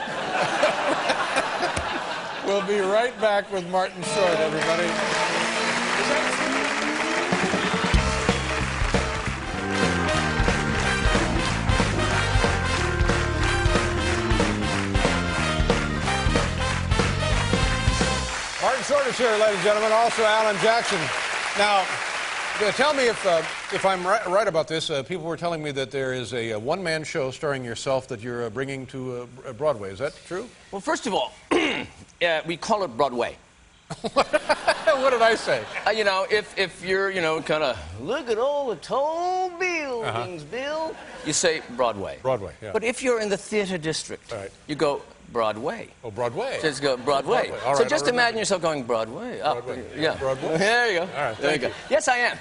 We'll be right back with Martin Short, everybody. Martin Short is here, ladies and gentlemen. Also, Alan Jackson. Now, tell me if I'm right about this. People were telling me that there is a one-man show starring yourself that you're bringing to Broadway. Is that true? Well, first of all, we call it Broadway. What did I say? You know, if you're, you know, kind of, look at all the tall buildings, Bill, you say Broadway. Broadway, yeah. But if you're in the theater district, you go Broadway. Oh, Broadway. Just go Broadway. All so right, just imagine yourself going Broadway. Broadway. Yeah. Broadway. There you go. All right, there you thank go. Yes, I am.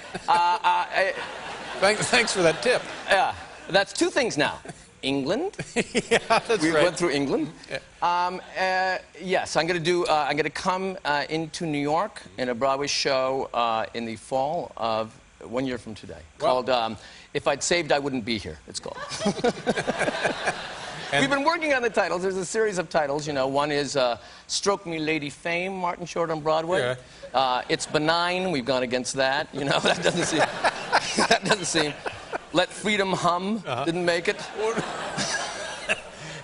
Thanks for that tip. Yeah. That's two things now. England. Yeah, that's we right. went through England. Yeah. Yes, I'm going to come into New York in a Broadway show in the fall of 1 year from today. Called If I'd Saved, I Wouldn't Be Here, it's called. We've been working on the titles. There's a series of titles. You know, one is Stroke Me Lady Fame, Martin Short on Broadway. Yeah. It's Benign. We've gone against that. You know, that doesn't seem. That doesn't seem. Let Freedom Hum. Didn't make it.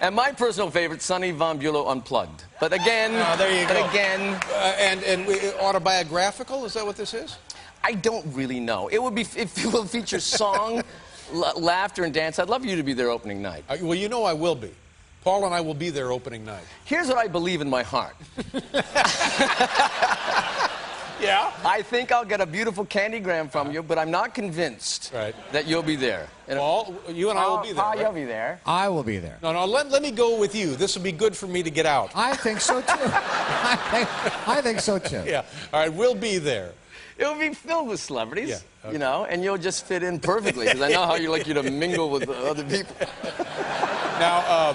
And my personal favorite, Sonny Von Bulow Unplugged. But again, there you go. Again, and autobiographical. Is that what this is? I don't really know. It would be if it will feature song. Laughter and dance. I'd love you to be there opening night. Well, you know I will be. Paul and I will be there opening night. Here's what I believe in my heart. Yeah? I think I'll get a beautiful candygram from you, but I'm not convinced that you'll be there. Paul, you and I will be there. You'll be there. I will be there. No, let me go with you. This will be good for me to get out. I think so, too. I think so, too. Yeah. All right, we'll be there. It'll be filled with celebrities, you know, and you'll just fit in perfectly, because I know how you like you to mingle with other people. Now,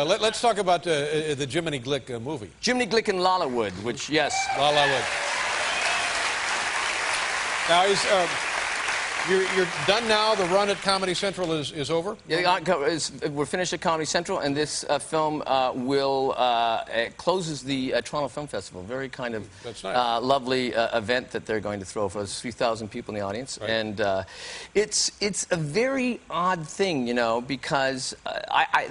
let's talk about the Jiminy Glick movie. Jiminy Glick and Lollywood, which, yes. Lollywood. Now, you're done now? The run at Comedy Central is over? Yeah, we're finished at Comedy Central, and this film closes the Toronto Film Festival. Very kind of lovely event that they're going to throw for us. 3,000 people in the audience. Right. And it's a very odd thing, you know, because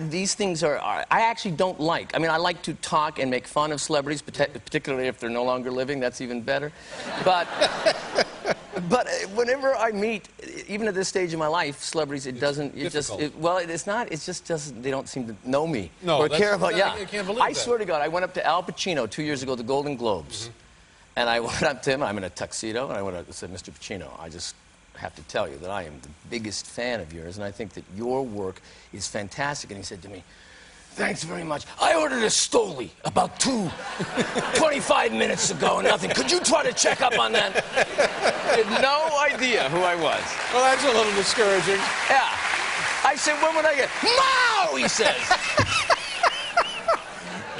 these things I actually don't like. I mean, I like to talk and make fun of celebrities, particularly if they're no longer living. That's even better. But whenever I meet even at this stage in my life, celebrities, it doesn't, it just, well, it's not, it's just doesn't, they don't seem to know me. No, or care about, I can't believe I that. swear to God, I went up to Al Pacino 2 years ago at the Golden Globes, and I went up to him, I'm in a tuxedo, and I went up and said, Mr. Pacino, I just have to tell you that I am the biggest fan of yours, and I think that your work is fantastic. And he said to me, thanks very much. I ordered a Stoli about 25 minutes ago and nothing. Could you try to check up on that? He had no idea who I was. Well, that's a little discouraging. Yeah. I said, when would I get? Mao, he says.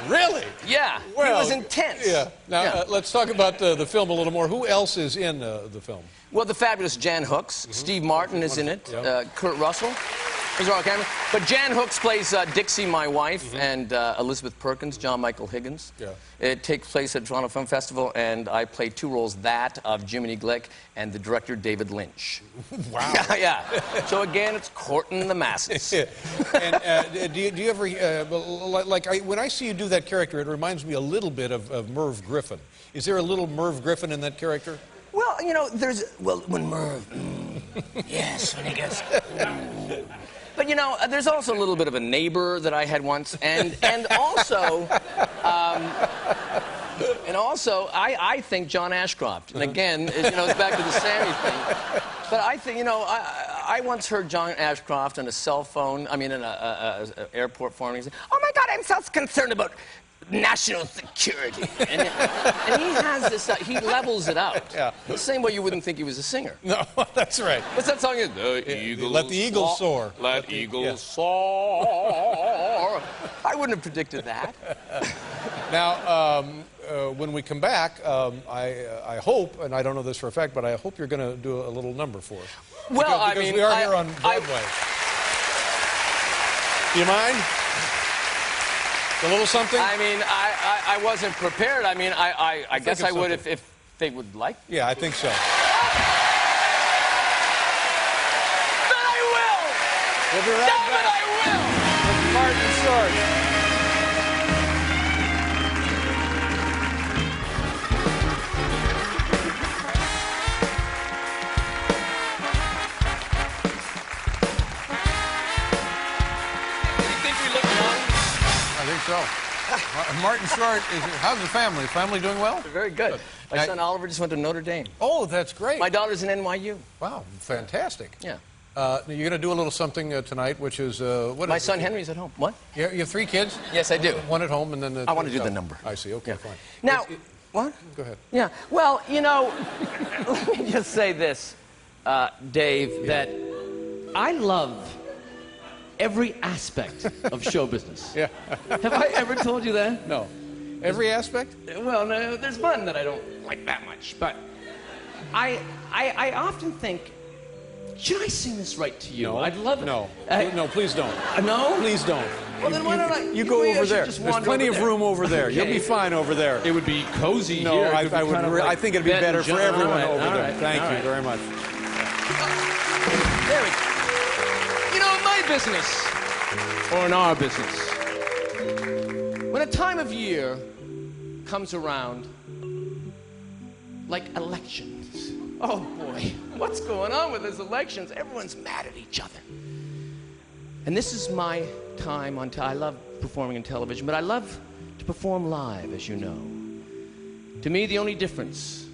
Really? Yeah. Well, he was intense. Yeah. Now, let's talk about the film a little more. Who else is in the film? Well, the fabulous Jan Hooks. Steve Martin is in it. Yeah. Kurt Russell. These are all cameras. But Jan Hooks plays Dixie, my wife, and Elizabeth Perkins, John Michael Higgins. Yeah. It takes place at Toronto Film Festival, and I play two roles, that of Jiminy Glick and the director David Lynch. Wow. Yeah. So again, it's courting the masses. And do you ever, when I see you do that character, it reminds me a little bit of Merv Griffin. Is there a little Merv Griffin in that character? Well, you know, when Merv, yes, when he gets, But, you know, there's also a little bit of a neighbor that I had once, and also, I think John Ashcroft. And again, you know, it's back to the Sammy thing. But I think, you know, I once heard John Ashcroft on a cell phone, in an airport forum, he said, oh my God, I'm so concerned about national security. And he has this, he levels it out. Yeah. The same way you wouldn't think he was a singer. No, that's right. What's that song? The eagles Let the eagles soar. Let eagles soar. I wouldn't have predicted that. Now, when we come back, I hope, and I don't know this for a fact, but I hope you're going to do a little number for us. Well, because we are here on Broadway. Do you mind? A little something? I wasn't prepared. I guess I would if they would like. Yeah, I think so. Then I will! We'll be right Damn back. it, I will! With Martin Short. So, Martin Short, how's the family? Is family doing well? Very good. My son Oliver just went to Notre Dame. Oh, that's great. My daughter's in NYU. Wow, fantastic. Yeah. You're going to do a little something tonight, which is what? My son Henry's at home. What? You have 3 kids? Yes, I do. One at home, and then I want to do the number. I see. Okay, fine. Now, what? Go ahead. Yeah. Well, you know, let me just say this, Dave, that I love every aspect of show business. Yeah. Have I ever told you that? No. Every aspect? Well, no, there's one that I don't like that much, but I often think, should I sing this right to you? No. I'd love it. No. No, please don't. No? Please don't. Well, then why don't I? You go over there. Just There's plenty of room over there. Okay. You'll be fine over there. It would be cozy No, here. I think it'd be better for everyone over there. Thank you very much. There we go. You know, in my business, or in our business, when a time of year comes around, like elections, oh boy, what's going on with these elections? Everyone's mad at each other. And this is my time on I love performing in television, but I love to perform live, as you know. To me, the only difference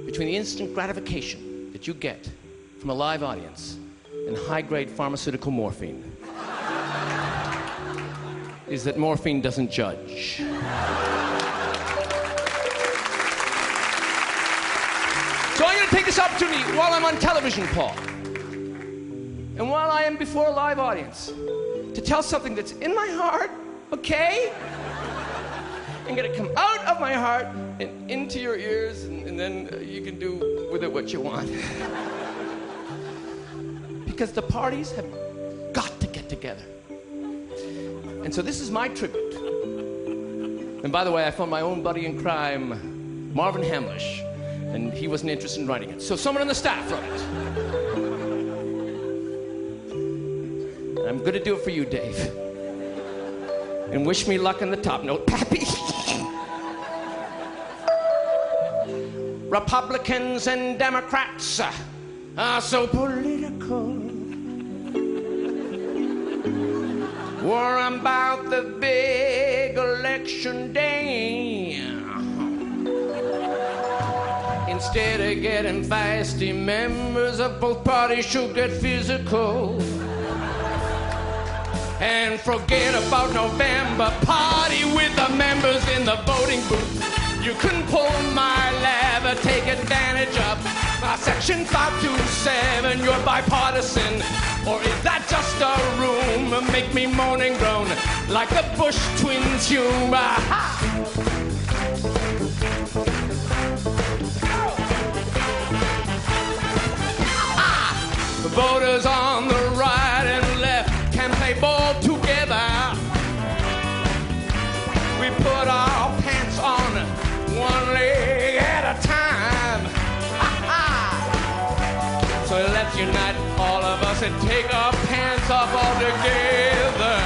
between the instant gratification that you get from a live audience and high-grade pharmaceutical morphine is that morphine doesn't judge. So I'm going to take this opportunity while I'm on television, Paul, and while I am before a live audience, to tell something that's in my heart, okay? I'm going to come out of my heart and into your ears, and then you can do with it what you want. Because the parties have got to get together. And so this is my tribute. And by the way, I found my own buddy in crime, Marvin Hamlish, and he wasn't interested in writing it. So someone on the staff wrote it. And I'm going to do it for you, Dave. And wish me luck on the top note, Pappy. Republicans and Democrats, are so political. Worrying about the big election day instead of getting feisty. Members of both parties should get physical and forget about November. Party with the members in the voting booth. You couldn't pull my lever, take advantage of my section 527. You're bipartisan, or is that just a room? Make me moan and groan like the Bush twins' humor. The voters on the right and left can play ball together. We put our pants on one leg at a time. So let's unite all of us and take our pants off all together.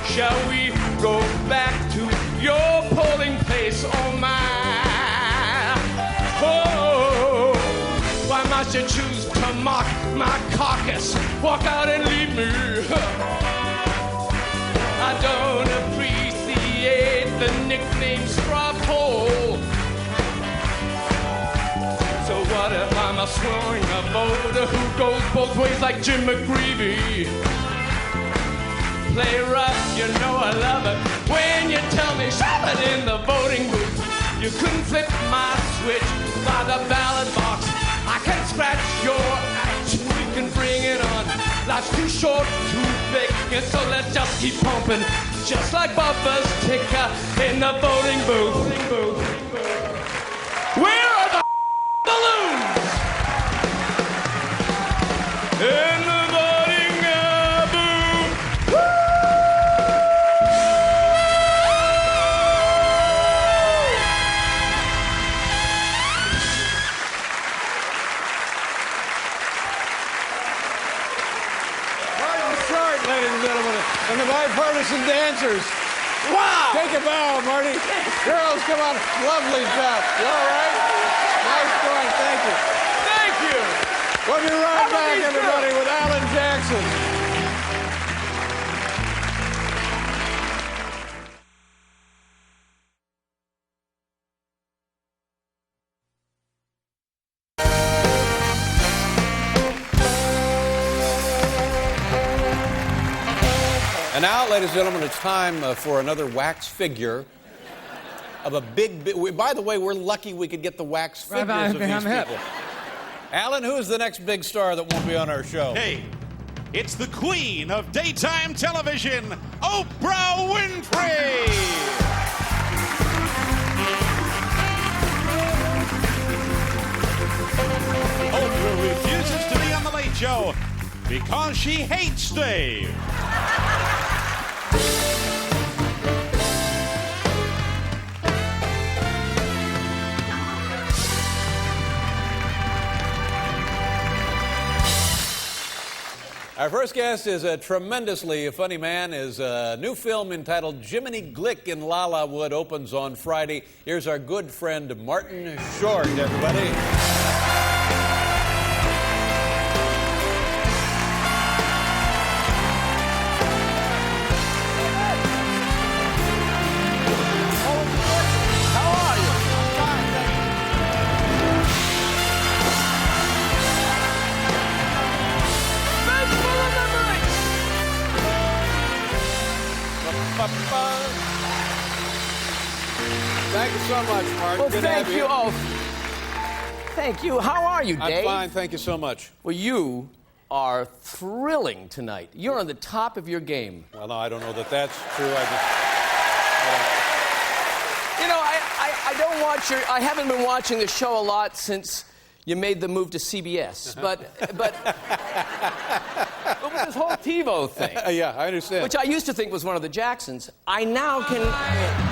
Shall we go back to your polling place? Oh my. Oh, why must you choose to mock my caucus? Walk out and leave me. I don't appreciate the nickname straw poll. So what if I'm a swing a voter who goes both ways like Jim McGreevy? Play rough, you know I love it when you tell me shove it in the voting booth. You couldn't flip my switch by the ballot box. I can scratch your itch, we can bring it on. Life's too short, too thick, and so let's just keep pumping, just like Bubba's ticker in the voting booth. Where are the balloons? In the voting booth. Martin Short, ladies and gentlemen, and the bipartisan dancers. Wow! Take a bow, Marty. Girls, come on. Lovely job. You all right? Nice going. Thank you. Thank you. We'll be right back, everybody, with Alan Jackson. And now, ladies and gentlemen, it's time for another wax figure of a big. By the way, we're lucky we could get the wax figures of these people. Alan, who's the next big star that won't be on our show? Hey, it's the queen of daytime television, Oprah Winfrey! Oprah refuses to be on The Late Show because she hates Dave. Our first guest is a tremendously funny man. His new film entitled Jiminy Glick in Lalawood opens on Friday. Here's our good friend Martin Short, everybody. Thank you so much, Mark. Well, Good to have thank you. Oh, thank you. How are you, Dave? I'm fine. Thank you so much. Well, you are thrilling tonight. You're on the top of your game. Well, no, I don't know that that's true. You know, I don't watch your. I haven't been watching the show a lot since you made the move to CBS. But with this whole TiVo thing. Yeah, I understand. Which I used to think was one of the Jacksons. I now can.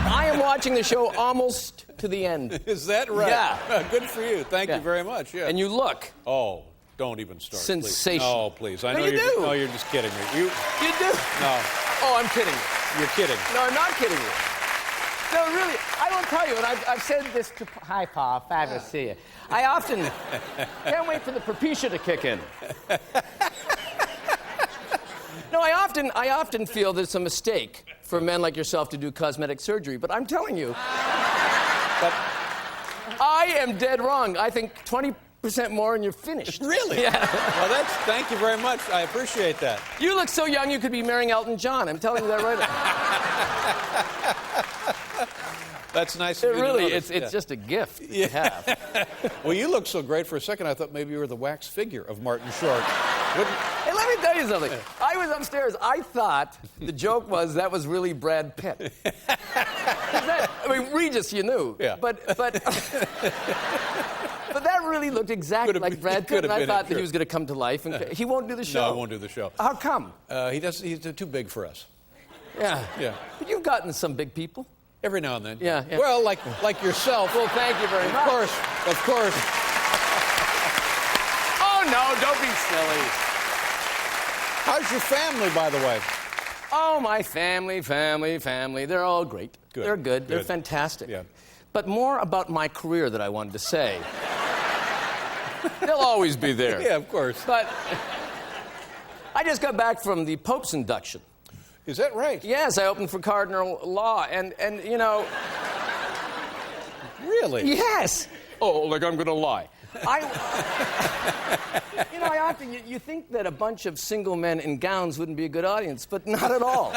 I am watching the show almost to the end. Is that right? Yeah. Good for you. Thank you very much. Yeah. And you look. Oh, don't even start. Sensational. Please. Oh, please. I No, know you do. No, you're just kidding me. You You do. No. Oh, I'm kidding. You're kidding. No, I'm not kidding you. No, really, I will tell you, and I've said this to... Hi, Pa. Fabulous to see you. I often can't wait for the propecia to kick in. No, I often feel that it's a mistake for men like yourself to do cosmetic surgery, but I'm telling you, I am dead wrong. I think 20% more and you're finished. Really? Yeah. Well, thank you very much. I appreciate that. You look so young you could be marrying Elton John. I'm telling you that right now. That's nice It of you to really, notice. it's just a gift that you have. Well, you look so great for a second, I thought maybe you were the wax figure of Martin Short. Hey, let me tell you something. I was upstairs. I thought the joke was that was really Brad Pitt. Regis, you knew. Yeah. But that really looked exactly like Brad Pitt, and I thought that he was going to come to life. And he won't do the show. No, he won't do the show. How come? He's too big for us. Yeah. Yeah. But you've gotten some big people. Every now and then. Yeah. Well, like yourself. Well, thank you very much. Of course. Oh, no, don't be silly. How's your family, by the way? Oh, my family. They're all great. Good. They're good. They're Good. fantastic. Yeah. But more about my career that I wanted to say. They'll always be there. Yeah, of course. But I just got back from the Pope's induction. Is that right? Yes, I opened for Cardinal Law, and you know... Really? Yes! Oh, like I'm gonna lie. I often, you think that a bunch of single men in gowns wouldn't be a good audience, but not at all.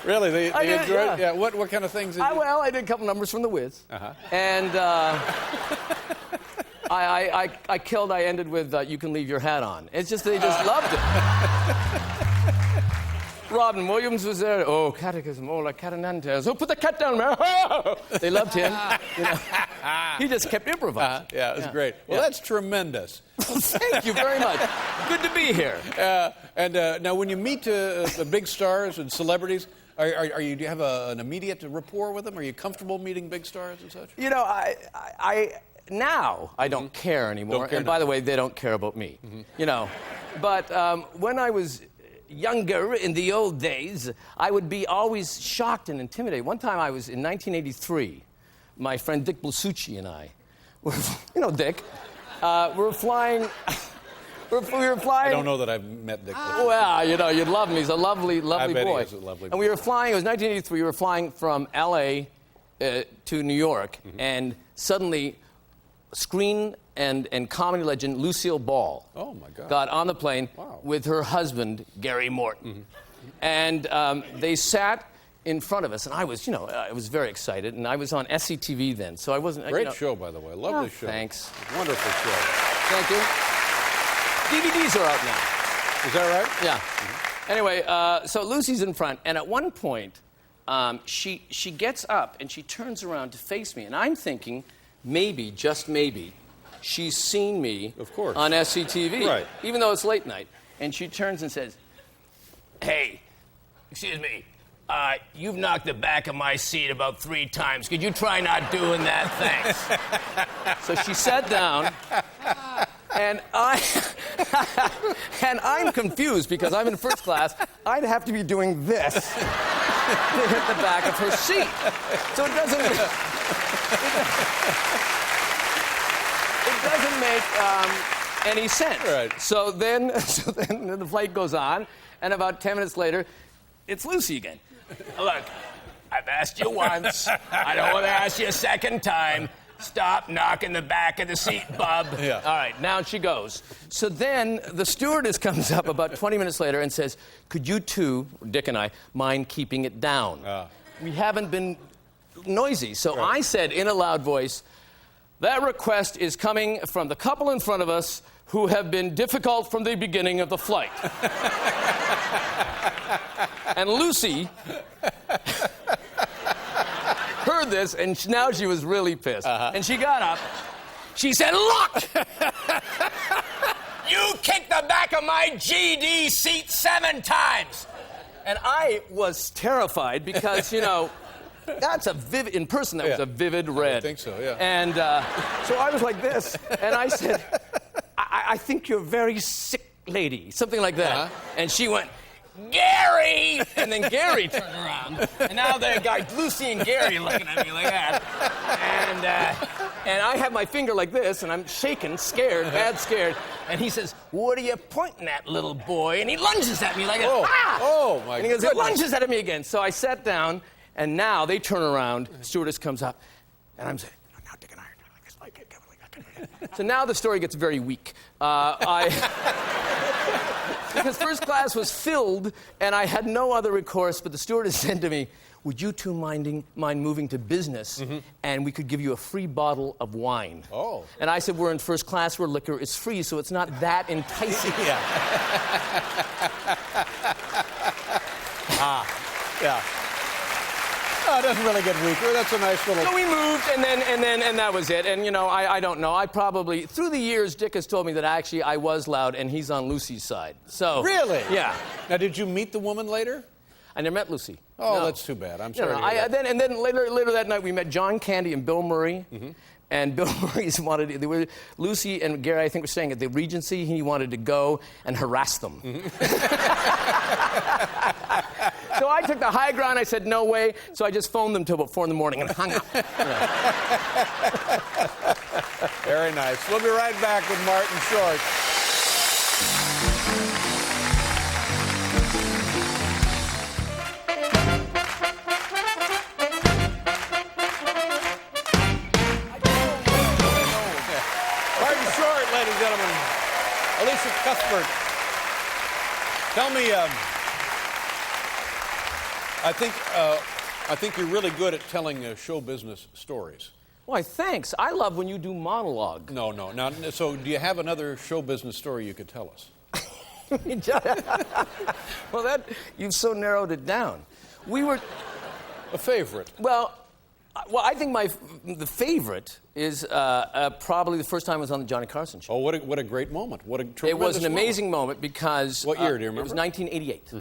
Really? They I did, enjoyed it? yeah. Yeah. What kind of things did you... Well, I did a couple numbers from The Wiz. Uh-huh. And I ended with You Can Leave Your Hat On. It's just, they just loved it. Robin Williams was there. Oh, catechism, oh, like Catanantes. Oh, put the cat down, man. They loved him. You know. He just kept improvising. Yeah, it was great. Well, that's tremendous. Thank you very much. Good to be here. Now, when you meet the big stars and celebrities, do you have an immediate rapport with them? Are you comfortable meeting big stars and such? You know, now I don't care anymore. Don't care and by now. the way, they don't care about me. You know, but when I was younger in the old days, I would be always shocked and intimidated. One time I was in 1983. My friend Dick Blasucci and I were, you know, Dick, were flying. We were flying. I don't know that I've met Dick. Well, you know, you'd love him. He's a lovely, lovely I bet boy. he is a lovely boy. And we were flying. It was 1983. We were flying from L.A. To New York, and suddenly, screen and comedy legend Lucille Ball got on the plane with her husband Gary Morton, and they sat in front of us, and I was, you know, I was very excited, and I was on SCTV then, so I wasn't. Great you know, show, by the way. Lovely show. Thanks. Wonderful show. Thank you. DVDs are out now. Is that right? Yeah. Anyway, so Lucy's in front, and at one point, she gets up and she turns around to face me, and I'm thinking, maybe, just maybe, she's seen me on SCTV, Right. even though it's late night. And she turns and says, "Hey, excuse me, you've knocked the back of my seat about 3 times. Could you try not doing that? Thanks." So she sat down, and I'm confused because I'm in first class. I'd have to be doing this to hit the back of her seat. So it doesn't make any sense. Right. So then the flight goes on, and about 10 minutes later, it's Lucy again. "Look, I've asked you once. I don't want to ask you a second time. Stop knocking the back of the seat, bub." Yeah. All right, now she goes. So then the stewardess comes up about 20 minutes later and says, "Could you two, Dick and I, mind keeping it down? We haven't been noisy." So I said in a loud voice, "That request is coming from the couple in front of us who have been difficult from the beginning of the flight." And Lucy heard this, and now she was really pissed. And she got up. She said, "Look! You kicked the back of my GD seat 7 times." And I was terrified because, you know, that's a vivid, in person, that was a vivid red. I think so, yeah. And so I was like this, and I said, I think you're a very sick lady, something like that. And she went, Gary! And then Gary turned around, and now they got Lucy and Gary looking at me like that. And I have my finger like this, and I'm shaking, scared, bad scared. And he says, "What are you pointing at, little boy?" And he lunges at me like that. Ah! Oh, my And he goes, goodness. lunges at me again. So I sat down, and now they turn around, stewardess comes up, and I'm saying, "Now take an iron down like this, like it." So now the story gets very weak. Because first class was filled, and I had no other recourse, but the stewardess said to me, "Would you two mind moving to business, and we could give you a free bottle of wine?" Oh. And I said, "We're in first class where liquor is free, so it's not that enticing." Yeah. Yeah. Oh, it doesn't really get weaker. That's a nice little... So we moved, and that was it. And, you know, I don't know. I probably, through the years, Dick has told me that actually I was loud, and he's on Lucy's side. So. Really? Yeah. Now, did you meet the woman later? I never met Lucy. Oh, No. that's too bad. I'm sorry No, to hear that. then later that night, we met John Candy and Bill Murray. And Bill Murray's Lucy and Gary, I think, were staying at the Regency. He wanted to go and harass them. So I took the high ground. I said, "No way." So I just phoned them till about 4 in the morning and hung up. Very nice. We'll be right back with Martin Short. Martin Short, ladies and gentlemen. Alicia Cuthbert. Tell me, I think you're really good at telling show business stories. Why, thanks. I love when you do monologue. No. Now, so do you have another show business story you could tell us? Well, you've so narrowed it down. We were... A favorite. Well, I think the favorite is probably the first time I was on the Johnny Carson show. Oh, what a great moment. What a tremendous It was an amazing moment because... What year, do you remember? It was 1988.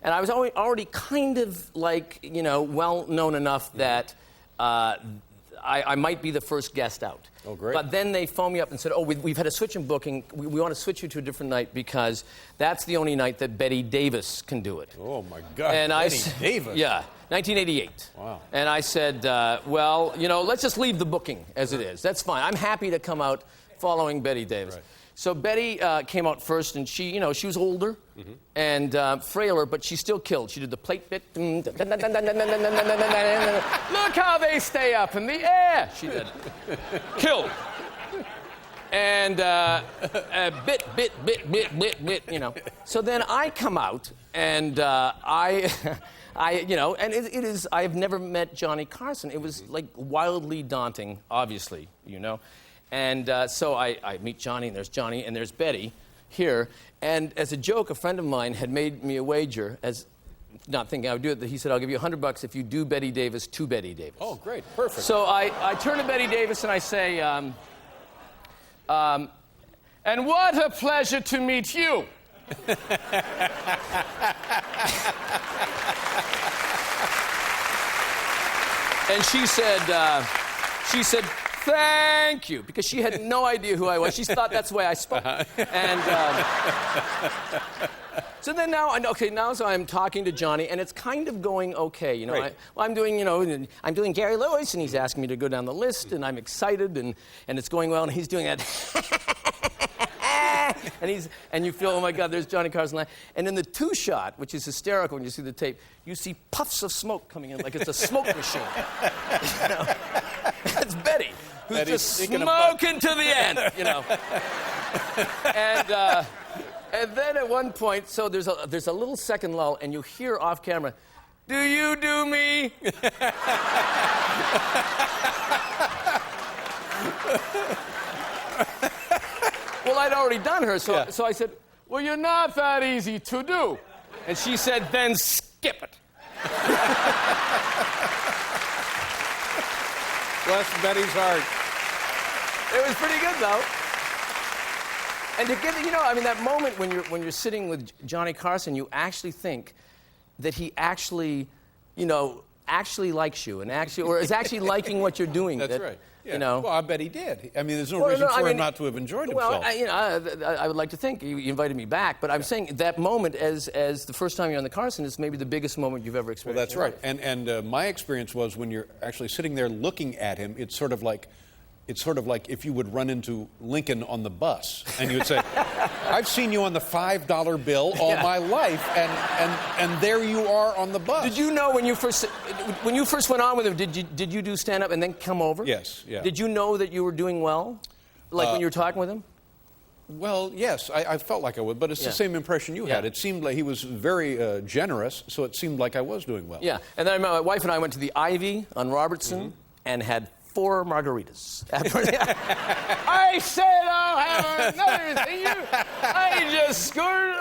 And I was already kind of like, you know, well known enough that I might be the first guest out. Oh, great. But then they phoned me up and said, "Oh, we've had a switch in booking. We want to switch you to a different night because that's the only night that Betty Davis can do it." Oh, my God. And Betty Davis. Yeah, 1988. Wow. And I said, well, you know, let's just leave the booking as it is. That's fine. I'm happy to come out following Betty Davis. Right. So Betty came out first, and she, you know, she was older and frailer, but she still killed. She did the plate bit. Look how they stay up in the air. She did. Killed. And bit, you know. So then I come out, and you know, and it is, I have never met Johnny Carson. It was like wildly daunting, obviously, you know. And so I meet Johnny, and there's Betty here. And as a joke, a friend of mine had made me a wager, as not thinking I would do it, that he said, "I'll give you $100 if you do Betty Davis to Betty Davis." Oh, great. Perfect. So I turn to Betty Davis and I say, "And what a pleasure to meet you." And she said, "Thank you," because she had no idea who I was. She thought that's the way I spoke. And so then so I'm talking to Johnny, and it's kind of going okay. You know, I'm doing Gary Lewis, and he's asking me to go down the list, and I'm excited, and it's going well, and he's doing that. And you feel, oh my God, there's Johnny Carson. And in the two shot, which is hysterical when you see the tape, you see puffs of smoke coming in like it's a smoke machine. You know? That's Betty, who's just smoking to the end, you know. And then at one point, so there's a little second lull, and you hear off camera, "Do you do me?" Well, I'd already done her, so I said, "Well, you're not that easy to do." And she said, "Then skip it." Bless Betty's heart. It was pretty good, though. And to get, you know, I mean, that moment when you're sitting with Johnny Carson, you actually think that he actually, you know, actually likes you and or is actually liking what you're doing. That's right. Yeah. You know. Well, I bet he did. I mean, there's no Well, reason no, I for him mean, not to have enjoyed himself. Well, I would like to think he invited me back, but I'm saying that moment as the first time you're on the Carson is maybe the biggest moment you've ever Well, experienced. that's right. And my experience was when you're actually sitting there looking at him, it's sort of like if you would run into Lincoln on the bus and you would say, I've seen you on the $5 bill all my life, and there you are on the bus. Did you know when you first went on with him, did you do stand-up and then come over? Yes, yeah. Did you know that you were doing well? Like when you were talking with him? Well, yes, I felt like I would, but it's the same impression you had. It seemed like he was very generous, so it seemed like I was doing well. Yeah, and then my wife and I went to the Ivy on Robertson and had 4 margaritas. I said I'll have another thing. I just scored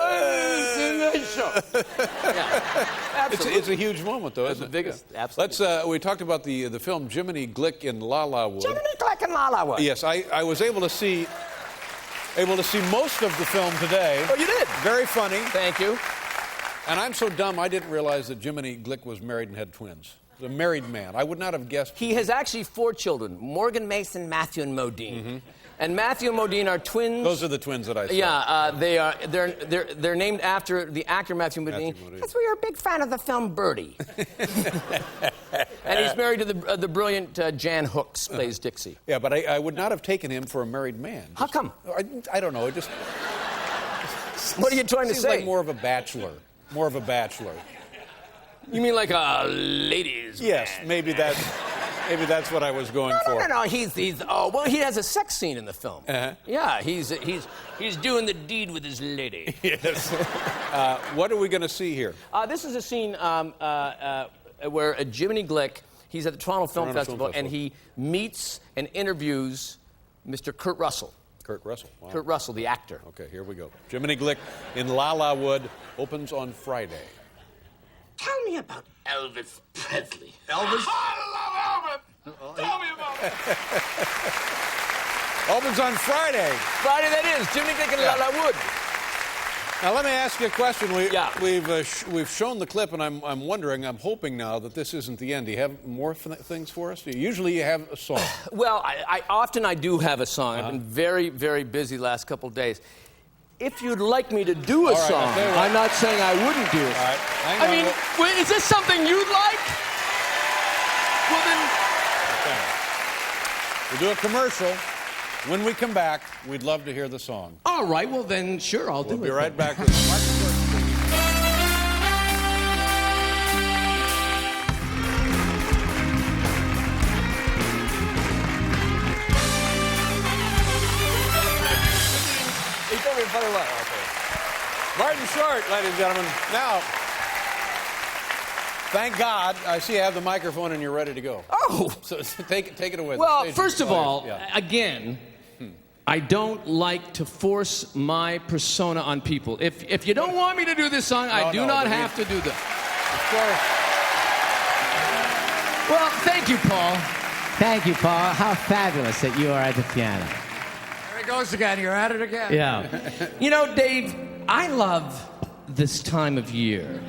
in the show. Yeah, absolutely. It's a huge moment, though, isn't it? The biggest, absolutely. Let's. We talked about the film Jiminy Glick in La La Wood. Jiminy Glick in La La Wood. Yes, I was able to see most of the film today. Oh, you did? Very funny. Thank you. And I'm so dumb, I didn't realize that Jiminy Glick was married and had twins. He was a married man. I would not have guessed. He has actually 4 children: Morgan, Mason, Matthew, and Modine. And Matthew and Modine are twins. Those are the twins that I saw. Yeah, they are. They're named after the actor Matthew Modine. Because we are a big fan of the film Birdie. And he's married to the brilliant Jan Hooks, plays Dixie. Yeah, but I would not have taken him for a married man. How come? I don't know. It just. What are you trying to Seems say? like more of a bachelor. More of a bachelor. You mean like a ladies' Yes, man? maybe that's what I was going for. No. He has a sex scene in the film. Yeah, he's doing the deed with his lady. Yes. What are we going to see here? This is a scene where Jiminy Glick, he's at the Toronto Film Festival, and he meets and interviews Mr. Kurt Russell. Kurt Russell. Wow. Kurt Russell, the actor. Okay, here we go. Jiminy Glick in La La Wood opens on Friday. Tell me about Elvis Presley. Elvis? I love Elvis. Tell me about it. Opens on Friday. Friday that is. Jiminy Glick in La La Wood. Now let me ask you a question. We've shown the clip, and I'm wondering, I'm hoping now that this isn't the end. Do you have more things for us? Usually you have a song. Well, I often do have a song. I've been very, very busy the last couple of days. If you'd like me to do a song, I'm not saying I wouldn't do it. All right. Hang on. I mean, wait, is this something you'd like? Well, then... Okay. We'll do a commercial. When we come back, we'd love to hear the song. All right, well then, sure, I'll do it. We'll be right back with Mark. Martin Short, ladies and gentlemen. Now, thank God, I see you have the microphone and you're ready to go. Oh! So take it away. Well, first of all, again, I don't like to force my persona on people. If you don't want me to do this song, I do not have to do this. Of course. Well, thank you, Paul. Thank you, Paul. How fabulous that you are at the piano. There he goes again. You're at it again. Yeah. You know, Dave, I love this time of year.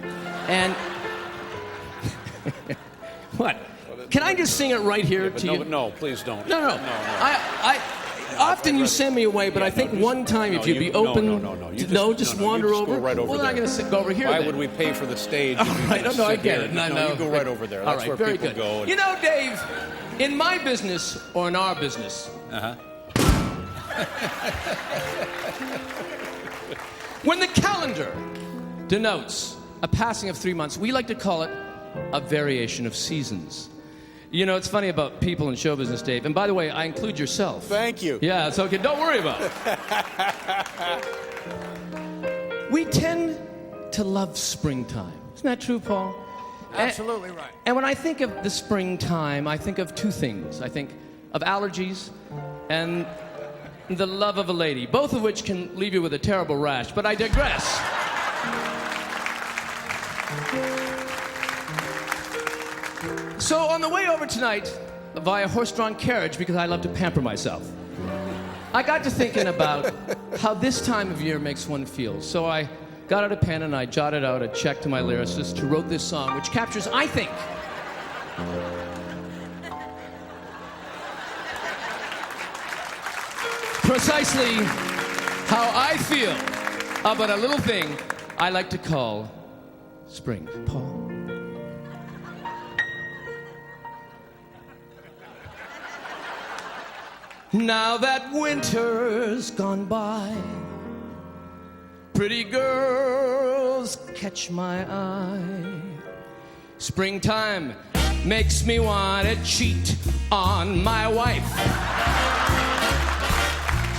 And... What? Can I just sing it right here to you? No, please don't. No. Often you send me away, but I think one time if you'd be open... No. Just wander over? Go right over well, then I'm going to go over here. Why then. would we pay for the stage? All right, no, I get it. No, you go right over there. All That's right, where very people good. go. You know, Dave, in my business, or in our business... When the calendar denotes a passing of 3 months, we like to call it a variation of seasons. You know, it's funny about people in show business, Dave. And by the way, I include yourself. Thank you. Yeah, it's okay. Don't worry about it. We tend to love springtime. Isn't that true, Paul? Absolutely right. And when I think of the springtime, I think of 2 things. I think of allergies and the love of a lady, both of which can leave you with a terrible rash. But I digress. So on the way over tonight, via horse-drawn carriage, because I love to pamper myself, I got to thinking about how this time of year makes one feel. So I got out a pen and I jotted out a check to my lyricist who wrote this song, which captures, I think, precisely how I feel about a little thing I like to call spring. Paul. Now that winter's gone by, pretty girls catch my eye. Springtime makes me want to cheat on my wife.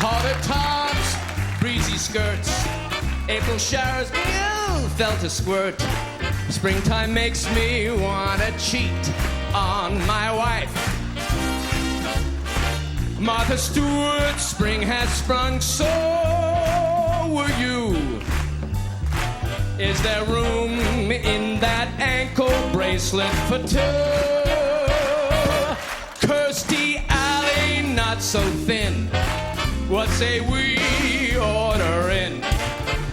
Hotter tops, breezy skirts, April showers, ew, felt a squirt. Springtime makes me want to cheat on my wife. Martha Stewart, spring has sprung, so were you. Is there room in that ankle bracelet for two? Kirstie Alley, not so thin. What say we order in?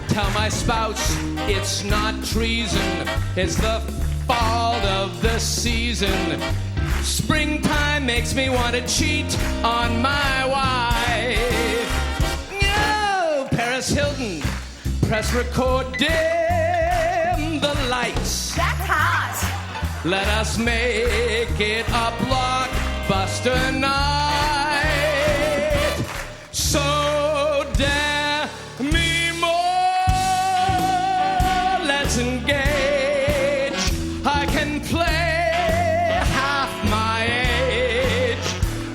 Tell my spouse it's not treason, it's the fault of the season. Springtime makes me want to cheat on my wife. No, Paris Hilton, press record, dim the lights. That's hot. Let us make it a blockbuster night. So dare me more. Let's engage. I can play my age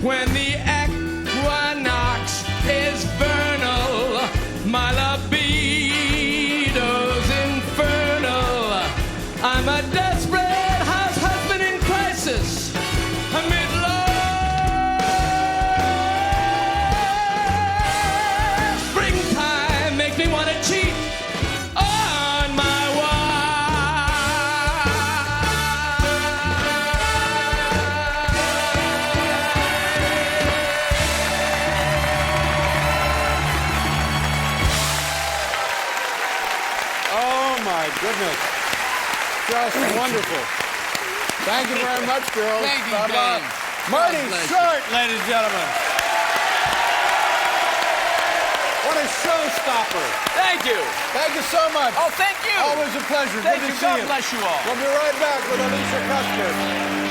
when the equinox is vernal, my libido's infernal. I'm a desperate house husband in crisis amid love. Springtime makes me want to cheat on my wife. Oh, my goodness. Just wonderful. Thank you very much, girls. Thank you, Bye-bye. Dave. Marty God bless you. Short, ladies and gentlemen. What a showstopper. Thank you. Thank you so much. Oh, thank you. Always a pleasure. Thank Good you. to see God you. bless you all. We'll be right back with Alicia Cuthbert.